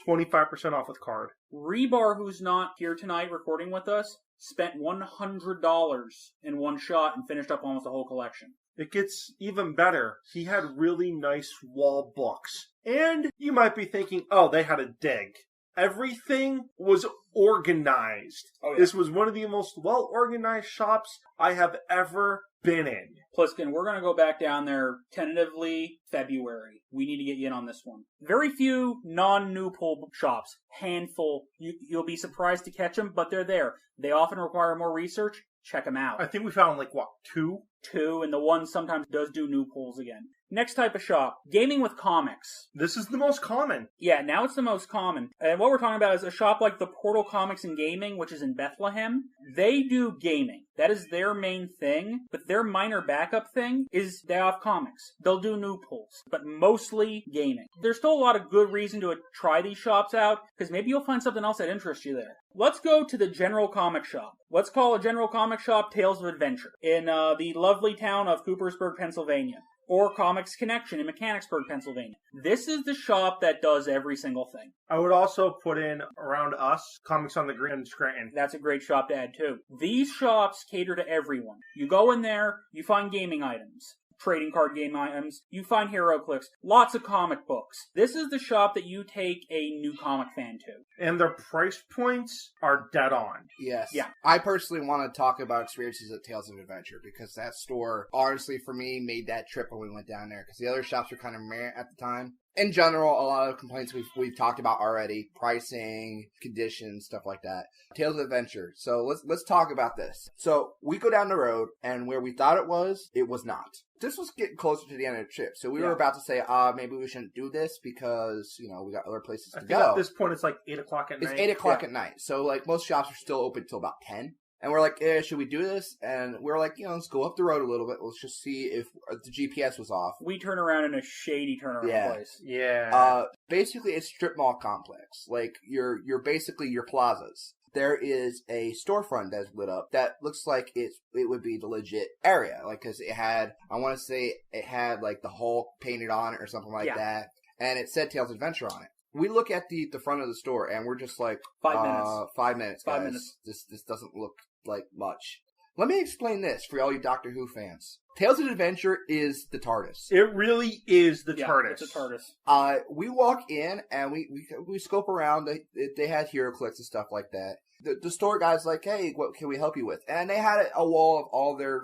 25% off with card. Rebar, who's not here tonight recording with us, spent $100 in one shot and finished up almost the whole collection. It gets even better. He had really nice wall books. And you might be thinking, oh, they had a dig. Everything was organized. Oh, yeah. This was one of the most well-organized shops I have ever been in. Pliskin, we're going to go back down there tentatively February. We need to get you in on this one. Very few non-new pull shops. Handful. You'll be surprised to catch them, but they're there. They often require more research. Check them out. I think we found, 2? 2, and the one sometimes does do new pulls again. Next type of shop, gaming with comics. This is the most common. Yeah, now it's the most common. And what we're talking about is a shop like the Portal Comics and Gaming, which is in Bethlehem. They do gaming. That is their main thing, but their minor backup thing is they have comics. They'll do new pulls, but mostly gaming. There's still a lot of good reason to try these shops out, because maybe you'll find something else that interests you there. Let's go to the General Comic Shop. Let's call a General Comic Shop Tales of Adventure in the lovely town of Coopersburg, Pennsylvania. Or Comics Connection in Mechanicsburg, Pennsylvania. This is the shop that does every single thing. I would also put in, around us, Comics on the Green in Scranton. That's a great shop to add, too. These shops cater to everyone. You go in there, you find gaming items. Trading card game items. You find hero clicks. Lots of comic books. This is the shop that you take a new comic fan to. And their price points are dead on. Yes. Yeah. I personally want to talk about experiences at Tales of Adventure because that store, honestly, for me, made that trip when we went down there because the other shops were kind of meh at the time. In general, a lot of complaints we've talked about already. Pricing, conditions, stuff like that. Tales of Adventure. So let's talk about this. So we go down the road, and where we thought it was not. This was getting closer to the end of the trip. So we were about to say, maybe we shouldn't do this because, we got other places to go. At this point, it's 8 o'clock at night. It's 8 o'clock at night. So, most shops are still open till about 10. And we're like, should we do this? And we're like, let's go up the road a little bit. Let's just see if the GPS was off. We turn around in a shady turnaround place. Yeah. Basically, it's strip mall complex. Like, you're basically your plazas. There is a storefront that's lit up that looks like it would be the legit area. Like, because it had, I want to say it had, like, the Hulk painted on it or something like that. And it said Tales Adventure on it. We look at the front of the store, and we're just like, 5 minutes. 5 minutes, guys. 5 minutes. This doesn't look like much. Let me explain this for all you Doctor Who fans. Tales of Adventure is the TARDIS. It really is the TARDIS. It's a TARDIS. We walk in, and we scope around. They had HeroClix and stuff like that. The store guy's like, hey, what can we help you with? And they had a wall of all their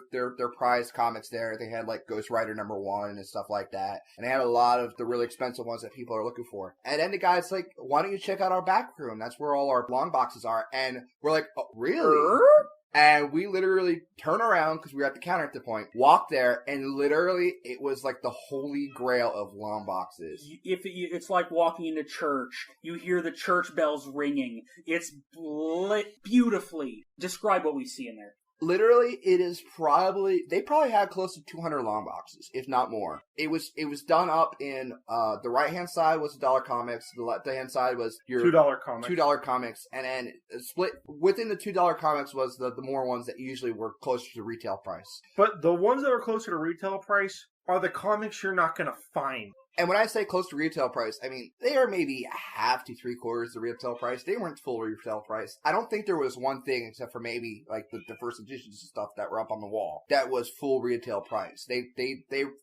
prized comics there. They had, like, Ghost Rider #1 and stuff like that. And they had a lot of the really expensive ones that people are looking for. And then the guy's like, why don't you check out our back room? That's where all our long boxes are. And we're like, oh, really? And we literally turn around, because we were at the counter at the point, walk there, and literally it was like the holy grail of long boxes. It's like walking into church. You hear the church bells ringing. It's lit beautifully. Describe what we see in there. Literally, they probably had close to 200 long boxes, if not more. It was done up in, the right-hand side was $1 comics, the left-hand side was your $2 comics. $2 comics, and then split within the $2 comics was the more ones that usually were closer to retail price. But the ones that are closer to retail price are the comics you're not going to find. And when I say close to retail price, I mean, they are maybe half to 3/4 the retail price. They weren't full retail price. I don't think there was one thing, except for maybe, like, the first editions and stuff that were up on the wall, that was full retail price. They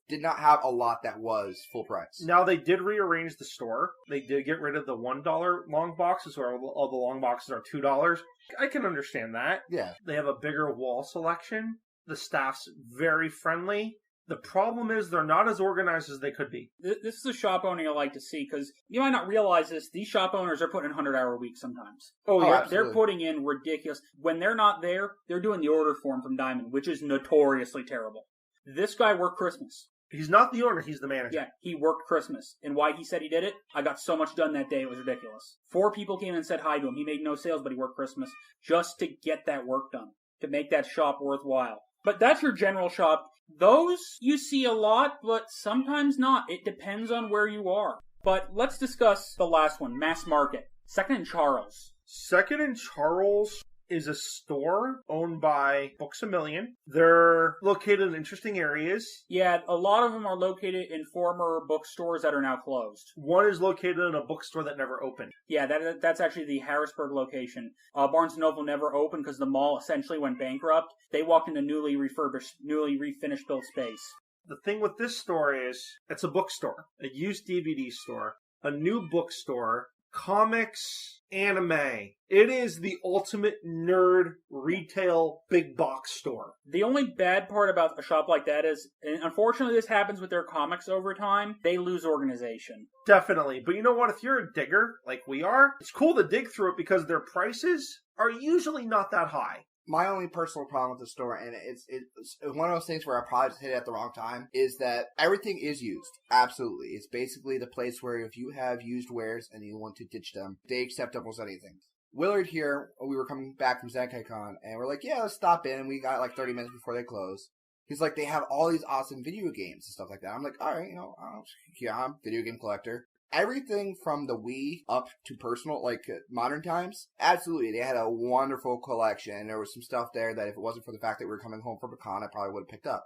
did not have a lot that was full price. Now, they did rearrange the store. They did get rid of the $1 long boxes, where all the long boxes are $2. I can understand that. Yeah. They have a bigger wall selection. The staff's very friendly. The problem is they're not as organized as they could be. This is a shop owner you like to see, because you might not realize this. These shop owners are putting in 100-hour weeks sometimes. Oh, yeah. They're putting in ridiculous. When they're not there, they're doing the order form from Diamond, which is notoriously terrible. This guy worked Christmas. He's not the owner, he's the manager. Yeah, he worked Christmas. And why he said he did it? I got so much done that day, it was ridiculous. 4 people came and said hi to him. He made no sales, but he worked Christmas just to get that work done, to make that shop worthwhile. But that's your general shop. Those you see a lot, but sometimes not. It depends on where you are. But let's discuss the last one, Mass Market. Second and Charles. Second and Charles is a store owned by Books A Million. They're located in interesting areas. Yeah, a lot of them are located in former bookstores that are now closed. One is located in a bookstore that never opened. Yeah, that's actually the Harrisburg location. Barnes & Noble never opened because the mall essentially went bankrupt. They walked into newly refinished built space. The thing with this store is, it's a bookstore, a used DVD store, a new bookstore, comics, anime. It is the ultimate nerd retail big box store. The only bad part about a shop like that is, and unfortunately this happens with their comics over time, they lose organization. Definitely. But you know what? If you're a digger, like we are, it's cool to dig through it because their prices are usually not that high. My only personal problem with the store, and it's one of those things where I probably just hit it at the wrong time, is that everything is used. Absolutely. It's basically the place where if you have used wares and you want to ditch them, they accept almost anything. Willard here, we were coming back from ZenkaiCon, and we're like, yeah, let's stop in, and we got like 30 minutes before they close. He's like, they have all these awesome video games and stuff like that. I'm like, all right, I'm a video game collector. Everything from the Wii up to personal, like modern times, absolutely. They had a wonderful collection. And there was some stuff there that if it wasn't for the fact that we were coming home from a con, I probably would have picked up.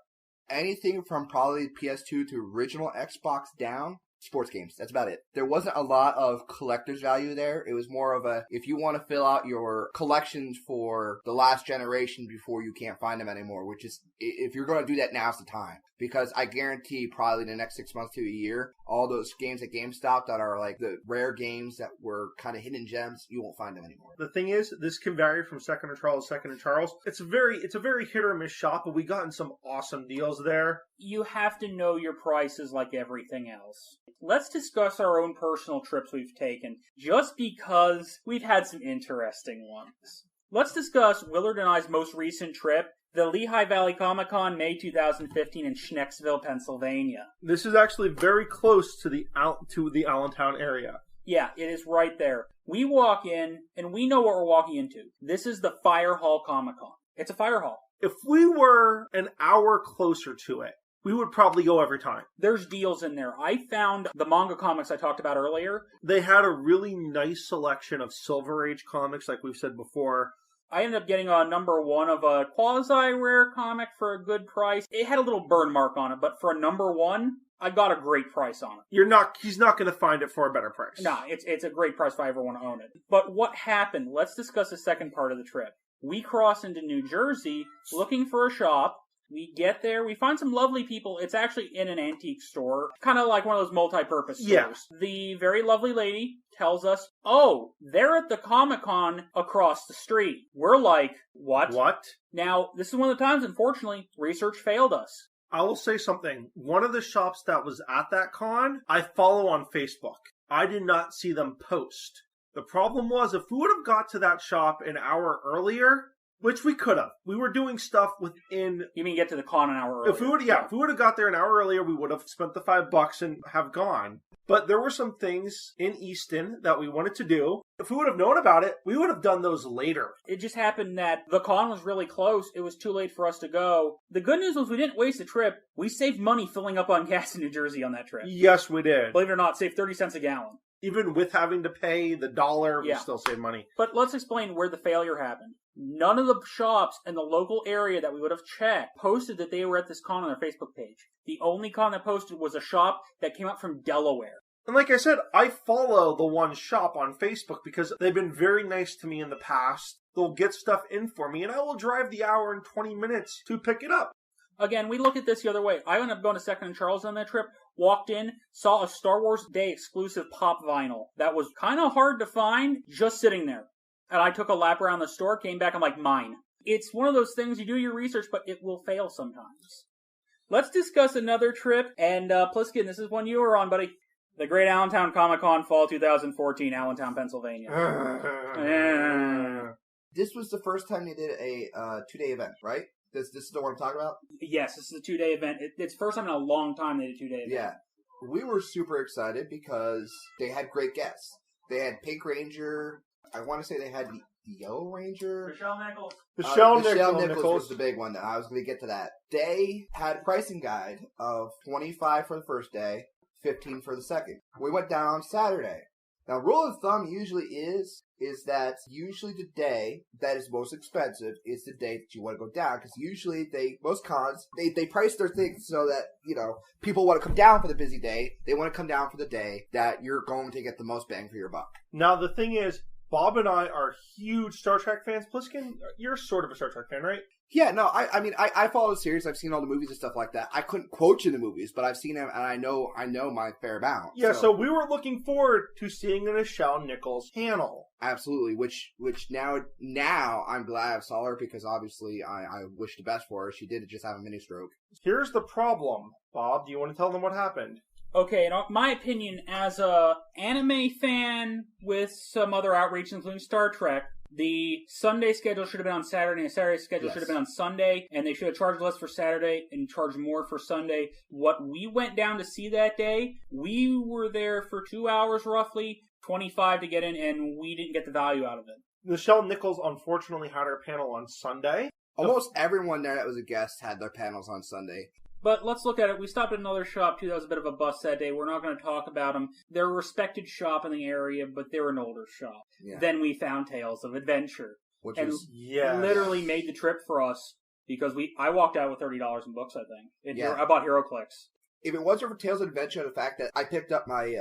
Anything from probably PS2 to original Xbox down, sports games. That's about it. There wasn't a lot of collector's value there. It was more of a, if you want to fill out your collections for the last generation before you can't find them anymore, which is, if you're going to do that, now's the time. Because I guarantee probably the next 6 months to a year, all those games at GameStop that are like the rare games that were kind of hidden gems, you won't find them anymore. The thing is, this can vary from Second and Charles to Second and Charles. It's a very hit or miss shop, but we gotten some awesome deals there. You have to know your prices like everything else. Let's discuss our own personal trips we've taken, just because we've had some interesting ones. Let's discuss Willard and I's most recent trip, the Lehigh Valley Comic-Con, May 2015 in Schnecksville, Pennsylvania. This is actually very close to the Allentown area. Yeah, it is right there. We walk in, and we know what we're walking into. This is the Fire Hall Comic Con. It's a fire hall. If we were an hour closer to it, we would probably go every time. There's deals in there. I found the manga comics I talked about earlier. They had a really nice selection of Silver Age comics, like we've said before. I ended up getting a number 1 of a quasi-rare comic for a good price. It had a little burn mark on it, but for a number 1, I got a great price on it. He's not going to find it for a better price. No, it's a great price if I ever want to own it. But what happened? Let's discuss the second part of the trip. We cross into New Jersey looking for a shop. We get there, we find some lovely people. It's actually in an antique store, kind of like one of those multi-purpose stores. Yeah. The very lovely lady tells us, oh, they're at the Comic-Con across the street. We're like, what? What? Now, this is one of the times, unfortunately, research failed us. I will say something. One of the shops that was at that con, I follow on Facebook. I did not see them post. The problem was, if we would have got to that shop an hour earlier, which we could have. We were doing stuff within... You mean get to the con an hour earlier? If we would have got there an hour earlier, we would have spent the $5 and have gone. But there were some things in Easton that we wanted to do. If we would have known about it, we would have done those later. It just happened that the con was really close. It was too late for us to go. The good news was we didn't waste the trip. We saved money filling up on gas in New Jersey on that trip. Yes, we did. Believe it or not, saved 30 cents a gallon. Even with having to pay the $1, we still saved money. But let's explain where the failure happened. None of the shops in the local area that we would have checked posted that they were at this con on their Facebook page. The only con that posted was a shop that came up from Delaware. And like I said, I follow the one shop on Facebook because they've been very nice to me in the past. They'll get stuff in for me, and I will drive the hour and 20 minutes to pick it up. Again, we look at this the other way. I ended up going to Second and Charles on that trip, walked in, saw a Star Wars Day exclusive pop vinyl that was kind of hard to find, just sitting there. And I took a lap around the store, came back, I'm like, mine. It's one of those things, you do your research, but it will fail sometimes. Let's discuss another trip, and Pliskin, this is one you were on, buddy. The Great Allentown Comic-Con Fall 2014, Allentown, Pennsylvania. This was the first time they did a 2-day event, right? This is the one I'm talking about? Yes, this is a 2-day event. It's the first time in a long time they did a 2-day event. Yeah. We were super excited because they had great guests. They had Pink Ranger. I want to say they had the Yellow Ranger. Michelle Nichols. Michelle Nichols was the big one. I was going to get to that. They had a pricing guide of $25 for the first day, $15 for the second. We went down on Saturday. Now, rule of thumb usually is that usually the day that is most expensive is the day that you want to go down. Because usually most cons, they price their things so that, people want to come down for the busy day. They want to come down for the day that you're going to get the most bang for your buck. Now, the thing is, Bob and I are huge Star Trek fans. Pliskin, you're sort of a Star Trek fan, right? Yeah, no, I follow the series. I've seen all the movies and stuff like that. I couldn't quote you the movies, but I've seen them, and I know my fair amount. Yeah, so we were looking forward to seeing a Michelle Nichols panel. Absolutely, which now I'm glad I saw her because obviously I wish the best for her. She did just have a mini stroke. Here's the problem, Bob. Do you want to tell them what happened? Okay, in my opinion, as a anime fan with some other outreach, including Star Trek, the Sunday schedule should have been on Saturday, and the Saturday schedule should have been on Sunday, and they should have charged less for Saturday and charged more for Sunday. What we went down to see that day, we were there for 2 hours roughly, $25 to get in, and we didn't get the value out of it. Michelle Nichols unfortunately had her panel on Sunday. Almost everyone there that was a guest had their panels on Sunday. But let's look at it. We stopped at another shop, too. That was a bit of a bust that day. We're not going to talk about them. They're a respected shop in the area, but they're an older shop. Yeah. Then we found Tales of Adventure. Which literally made the trip for us because I walked out with $30 in books, I think. I bought HeroClix. If it wasn't for Tales of Adventure, the fact that I picked up my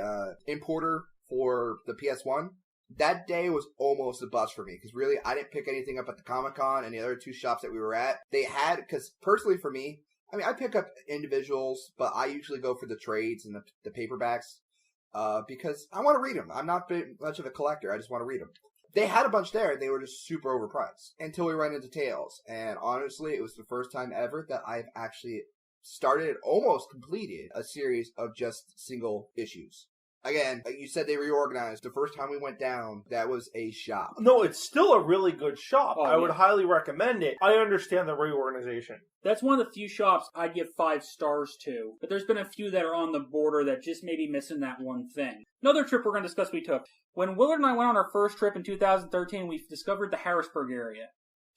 importer for the PS1, that day was almost a bust for me because really I didn't pick anything up at the Comic-Con and the other two shops that we were at. They had, because personally for me, I pick up individuals, but I usually go for the trades and the paperbacks because I want to read them. I'm not much of a collector. I just want to read them. They had a bunch there, and they were just super overpriced until we ran into Tales. And honestly, it was the first time ever that I've actually started, almost completed, a series of just single issues. Again, you said they reorganized. The first time we went down, that was a shop. No, it's still a really good shop. Oh, I would highly recommend it. I understand the reorganization. That's one of the few shops I'd give 5 stars to, but there's been a few that are on the border that just may be missing that one thing. Another trip we're going to discuss we took. When Willard and I went on our first trip in 2013, we discovered the Harrisburg area.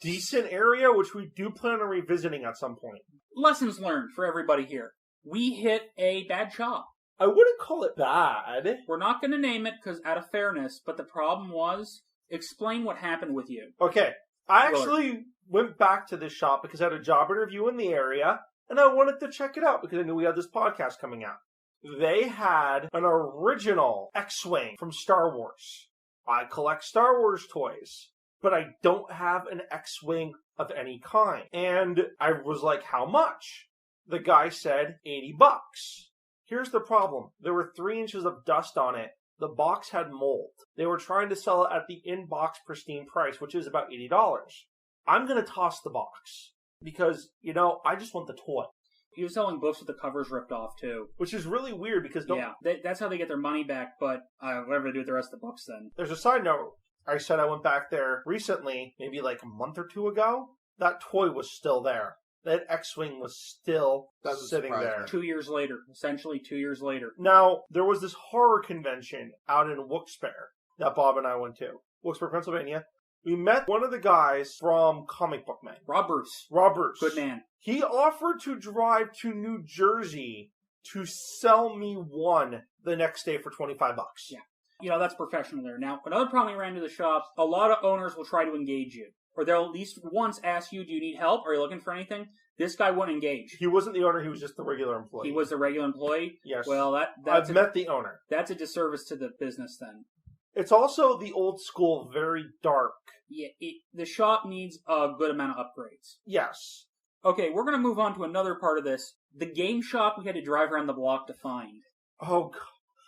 Decent area, which we do plan on revisiting at some point. Lessons learned for everybody here. We hit a bad shop. I wouldn't call it bad. We're not going to name it because out of fairness, but the problem was, explain what happened with you. Okay, I actually went back to this shop because I had a job interview in the area, and I wanted to check it out because I knew we had this podcast coming out. They had an original X-Wing from Star Wars. I collect Star Wars toys, but I don't have an X-Wing of any kind. And I was like, how much? The guy said $80. Here's the problem. There were 3 inches of dust on it. The box had mold. They were trying to sell it at the in-box pristine price, which is about $80. I'm going to toss the box because, I just want the toy. He was selling books with the covers ripped off, too. Which is really weird because... that's how they get their money back, but whatever they do with the rest of the books then. There's a side note. I said I went back there recently, maybe like a month or 2 ago. That toy was still there. That X-Wing was still sitting there. 2 years later. Essentially 2 years later. Now, there was this horror convention out in Wilkes-Barre that Bob and I went to. Wilkes-Barre, Pennsylvania. We met one of the guys from Comic Book Man. Rob Bruce. Good man. He offered to drive to New Jersey to sell me one the next day for $25. Yeah. That's professional there. Now, another problem we ran into the shops, a lot of owners will try to engage you. Or they'll at least once ask you, do you need help? Are you looking for anything? This guy wouldn't engage. He wasn't the owner, he was just the regular employee. He was the regular employee? Yes. Well, I've met the owner. That's a disservice to the business then. It's also the old school, very dark. Yeah, the shop needs a good amount of upgrades. Yes. Okay, we're going to move on to another part of this. The game shop we had to drive around the block to find. Oh, God.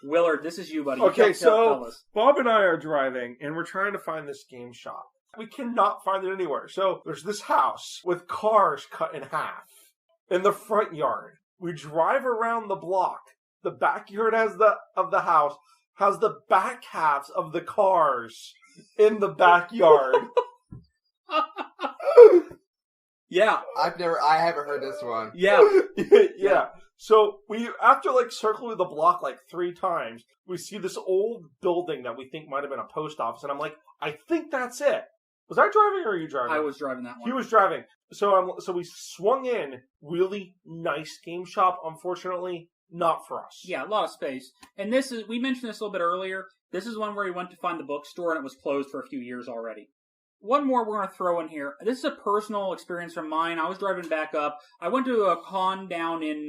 Willard, this is you, buddy. Okay, so Bob and I are driving, and we're trying to find this game shop. We cannot find it anywhere. So there's this house with cars cut in half in the front yard. We drive around the block. The backyard of the house has the back halves of the cars in the backyard. Yeah. I haven't heard this one. Yeah. Yeah. So we, after circling the block 3 times, we see this old building that we think might have been a post office. And I'm like, I think that's it. Was I driving or were you driving? I was driving that one. He was driving. So we swung in. Really nice game shop. Unfortunately, not for us. Yeah, a lot of space. And we mentioned this a little bit earlier. This is one where we went to find the bookstore and it was closed for a few years already. One more we're going to throw in here. This is a personal experience from mine. I was driving back up. I went to a con down in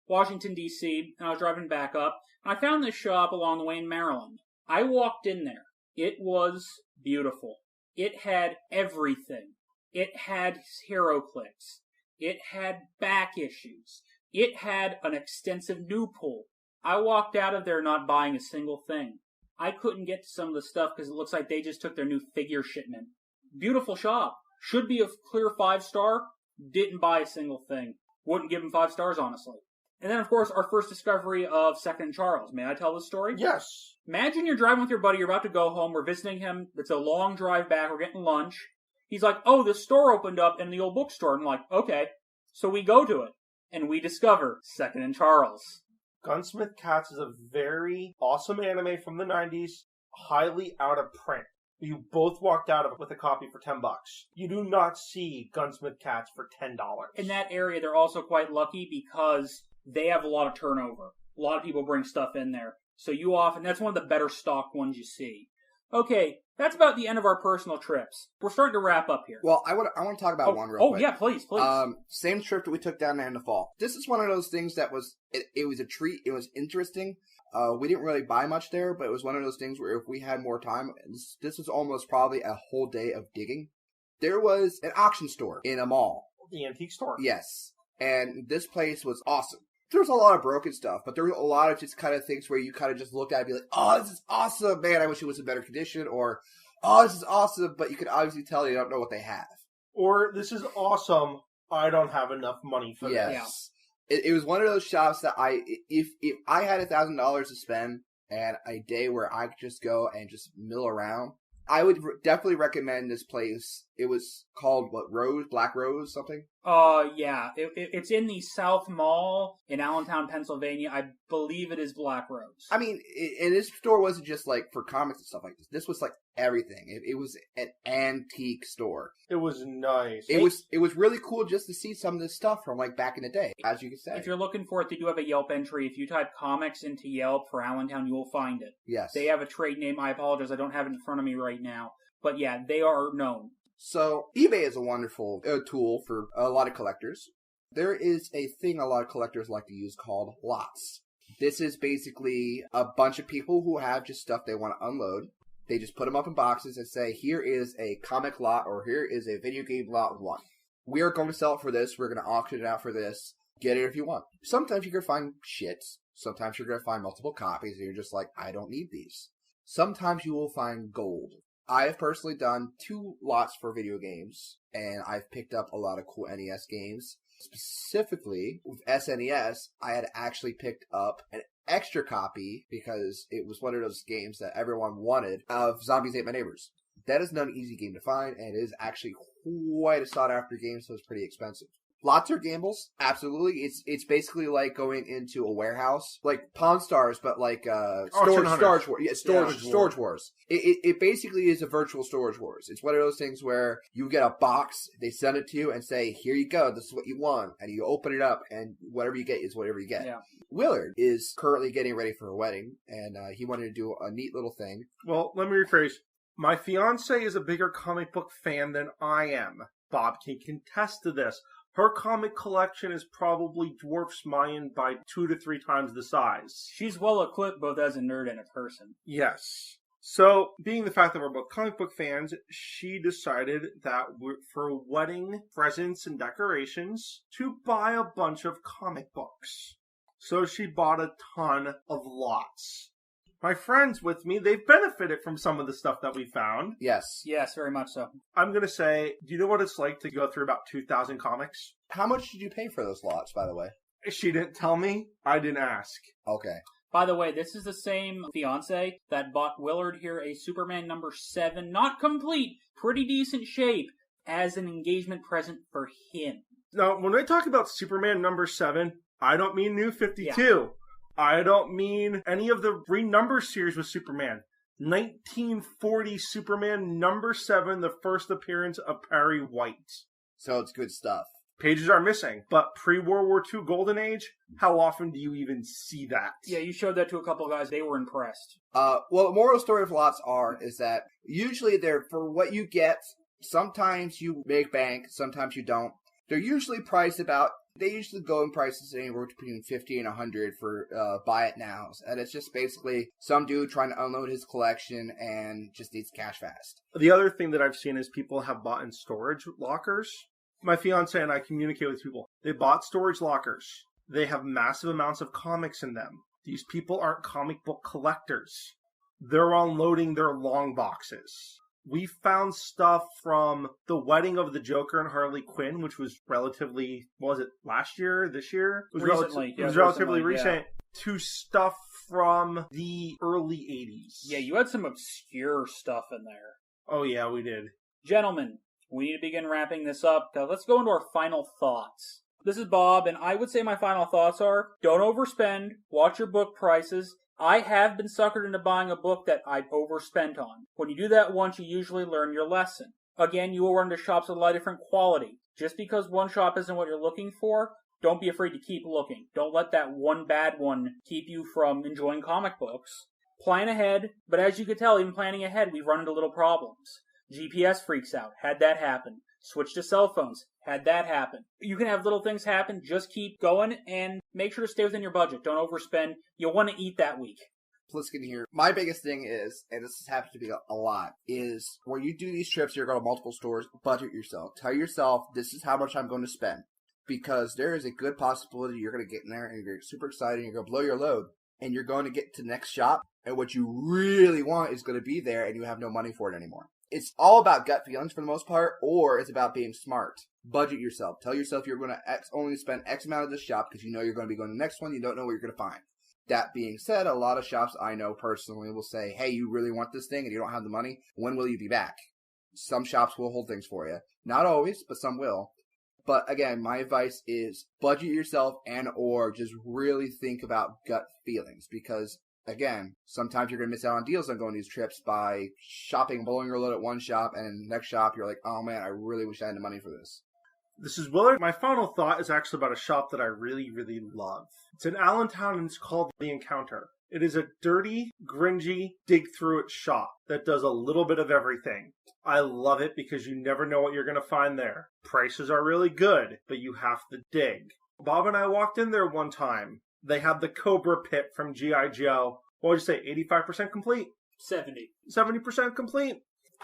Washington, D.C., and I was driving back up. And I found this shop along the way in Maryland. I walked in there. It was beautiful. It had everything. It had HeroClix. It had back issues. It had an extensive new pull. I walked out of there not buying a single thing. I couldn't get to some of the stuff because it looks like they just took their new figure shipment. Beautiful shop. Should be a clear 5-star. Didn't buy a single thing. Wouldn't give them 5 stars, honestly. And then, of course, our first discovery of Second and Charles. May I tell this story? Yes. Imagine you're driving with your buddy. You're about to go home. We're visiting him. It's a long drive back. We're getting lunch. He's like, oh, this store opened up in the old bookstore. And I'm like, okay. So we go to it. And we discover Second and Charles. Gunsmith Cats is a very awesome anime from the 90s, highly out of print. You both walked out of it with a copy for $10. You do not see Gunsmith Cats for $10. In that area, they're also quite lucky because they have a lot of turnover. A lot of people bring stuff in there. So that's one of the better stocked ones you see. Okay, that's about the end of our personal trips. We're starting to wrap up here. Well, I want to talk about one real quick. Oh, yeah, please. Same trip that we took down there in the fall. This is one of those things that it was a treat. It was interesting. We didn't really buy much there, but it was one of those things where if we had more time, this was almost probably a whole day of digging. There was an auction store in a mall. The antique store. Yes. And this place was awesome. There was a lot of broken stuff, but there were a lot of just kind of things where you kind of just looked at it and be like, oh, this is awesome, man, I wish it was in better condition, or, oh, this is awesome, but you can obviously tell they don't know what they have. Or, this is awesome, I don't have enough money for this. Yes. It was one of those shops that if I had $1,000 to spend, and a day where I could just go and just mill around, I would definitely recommend this place. It was called, Black Rose, something? Yeah. It's in the South Mall in Allentown, Pennsylvania. I believe it is Black Rose. I mean, and this store wasn't just, for comics and stuff like this. This was, everything. It was an antique store. It was nice. It was really cool just to see some of this stuff from, back in the day, as you can say. If you're looking for it, they do have a Yelp entry. If you type comics into Yelp for Allentown, you will find it. Yes. They have a trade name. I apologize, I don't have it in front of me right now. But yeah, they are known. So, eBay is a wonderful tool for a lot of collectors. There is a thing a lot of collectors like to use called lots. This is basically a bunch of people who have just stuff they want to unload. They just put them up in boxes and say, here is a comic lot, or here is a video game lot 1. We are going to sell it for this. We're going to auction it out for this. Get it if you want. Sometimes you're going to find shits. Sometimes you're going to find multiple copies and you're just like, I don't need these. Sometimes you will find gold. I have personally done 2 lots for video games, and I've picked up a lot of cool NES games. Specifically, with SNES, I had actually picked up an extra copy because it was one of those games that everyone wanted of Zombies Ate My Neighbors. That is not an easy game to find, and it is actually quite a sought-after game, so it's pretty expensive. Lots are gambles, absolutely. It's basically like going into a warehouse, like Pawn Stars, but storage wars. It basically is a virtual storage wars. It's one of those things where you get a box, they send it to you and say, here you go, this is what you want, and you open it up, and whatever you get is whatever you get. Yeah. Willard is currently getting ready for a wedding, and he wanted to do a neat little thing. Well, let me rephrase. My fiance is a bigger comic book fan than I am. Bob can contest to this. Her comic collection is probably dwarfs mine by 2 to 3 times the size. She's well equipped both as a nerd and a person. Yes. So, being the fact that we're both comic book fans, she decided that for wedding presents and decorations, to buy a bunch of comic books. So she bought a ton of lots. My friends with me, they've benefited from some of the stuff that we found. Yes. Yes, very much so. I'm going to say, do you know what it's like to go through about 2,000 comics? How much did you pay for those lots, by the way? She didn't tell me. I didn't ask. Okay. By the way, this is the same fiance that bought Willard here a Superman number 7, not complete, pretty decent shape, as an engagement present for him. Now, when I talk about Superman number 7, I don't mean New 52. Yeah. I don't mean any of the renumber series with Superman. 1940 Superman number 7, the first appearance of Perry White. So it's good stuff. Pages are missing, but pre-World War II Golden Age, how often do you even see that? Yeah, you showed that to a couple of guys. They were impressed. Well, the moral story of lots is that usually they're, for what you get, sometimes you make bank, sometimes you don't. They're usually priced about, they usually go in prices anywhere between $50 and $100 for buy it nows. And it's just basically some dude trying to unload his collection and just needs cash fast. The other thing that I've seen is people have bought in storage lockers. My fiance and I communicate with people. They bought storage lockers. They have massive amounts of comics in them. These people aren't comic book collectors. They're unloading their long boxes. We found stuff from the wedding of the Joker and Harley Quinn, which was relatively, was it last year, this year? It was relatively recent. Yeah. To stuff from the early 80s. Yeah, you had some obscure stuff in there. Oh yeah, we did. Gentlemen, we need to begin wrapping this up. Let's go into our final thoughts. This is Bob, and I would say my final thoughts are, don't overspend, watch your book prices. I have been suckered into buying a book that I've overspent on. When you do that once, you usually learn your lesson. Again, you will run into shops with a lot of different quality. Just because one shop isn't what you're looking for, don't be afraid to keep looking. Don't let that one bad one keep you from enjoying comic books. Plan ahead, but as you can tell, even planning ahead, we've run into little problems. GPS freaks out. Had that happen. Switch to cell phones. Had that happen. You can have little things happen. Just keep going and make sure to stay within your budget. Don't overspend. You'll want to eat that week. Pliskin here. My biggest thing is, and this happens to be a lot, is when you do these trips, you're going to multiple stores, budget yourself. Tell yourself, this is how much I'm going to spend. Because there is a good possibility you're going to get in there and you're super excited and you're going to blow your load. And you're going to get to the next shop, and what you really want is going to be there and you have no money for it anymore. It's all about gut feelings for the most part, or it's about being smart. Budget yourself. Tell yourself you're going to only spend X amount of this shop because you know you're going to be going to the next one. You don't know what you're going to find. That being said, a lot of shops I know personally will say, hey, you really want this thing and you don't have the money? When will you be back? Some shops will hold things for you. Not always, but some will. But again, my advice is budget yourself or just really think about gut feelings. Because, again, sometimes you're going to miss out on deals on going these trips by shopping bowling roulette at one shop, and next shop you're like, oh man, I really wish I had the money for this. This is Willard. My final thought is actually about a shop that I really, really love. It's in Allentown and it's called The Encounter. It is a dirty, gringy, dig-through-it shop that does a little bit of everything. I love it because you never know what you're going to find there. Prices are really good, but you have to dig. Bob and I walked in there one time. They had the Cobra Pit from G.I. Joe. What would you say, 85% complete? 70. 70% complete.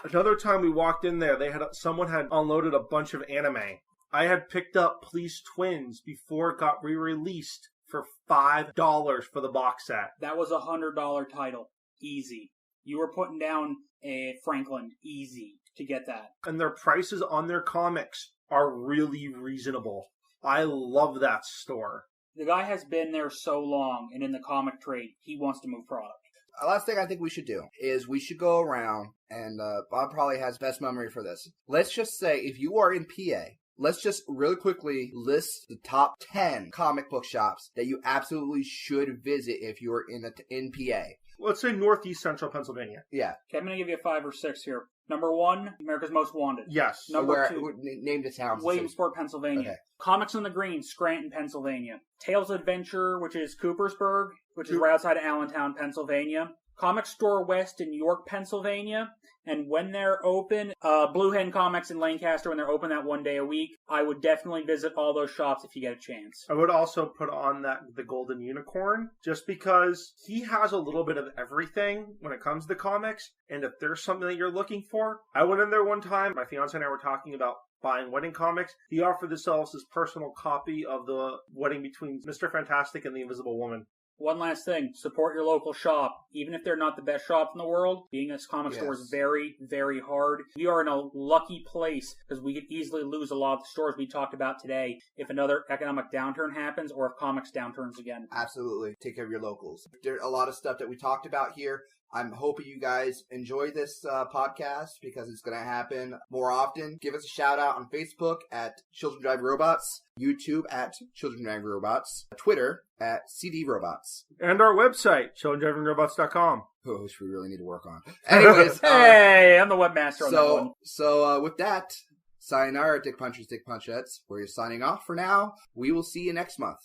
Another time we walked in there, someone had unloaded a bunch of anime. I had picked up Please Twins before it got re-released for $5 for the box set. That was a $100 title. Easy. You were putting down a Franklin. Easy to get that. And their prices on their comics are really reasonable. I love that store. The guy has been there so long and in the comic trade, he wants to move product. The last thing I think we should do is we should go around, and Bob probably has best memory for this. Let's just say if you are in PA, let's just really quickly list the top 10 comic book shops that you absolutely should visit if you're in PA. Let's say Northeast Central Pennsylvania. Yeah. Okay, I'm going to give you 5 or 6 here. Number 1, America's Most Wanted. Yes. Number 2, name the town. Williamsport, Pennsylvania. Okay. Comics on the Green, Scranton, Pennsylvania. Tales of Adventure, which is Coopersburg, which is right outside of Allentown, Pennsylvania. Comic Store West in York, Pennsylvania. And when they're open, Blue Hen Comics in Lancaster, when they're open that one day a week, I would definitely visit all those shops if you get a chance. I would also put on the Golden Unicorn, just because he has a little bit of everything when it comes to comics. And if there's something that you're looking for, I went in there one time. My fiance and I were talking about buying wedding comics. He offered to sell us his personal copy of the wedding between Mr. Fantastic and the Invisible Woman. One last thing, support your local shop. Even if they're not the best shop in the world, being a comic store is very, very hard. We are in a lucky place because we could easily lose a lot of the stores we talked about today if another economic downturn happens or if comics downturns again. Absolutely. Take care of your locals. There's a lot of stuff that we talked about here. I'm hoping you guys enjoy this podcast because it's going to happen more often. Give us a shout out on Facebook at Children Drive Robots, YouTube at Children Drive Robots, Twitter at CD Robots. And our website, childrendrivingrobots.com. Oh, which we really need to work on. Anyways. Hey, I'm the webmaster on that one. So with that, sayonara, Dick Punchers, Dick Punchettes. We're signing off for now. We will see you next month.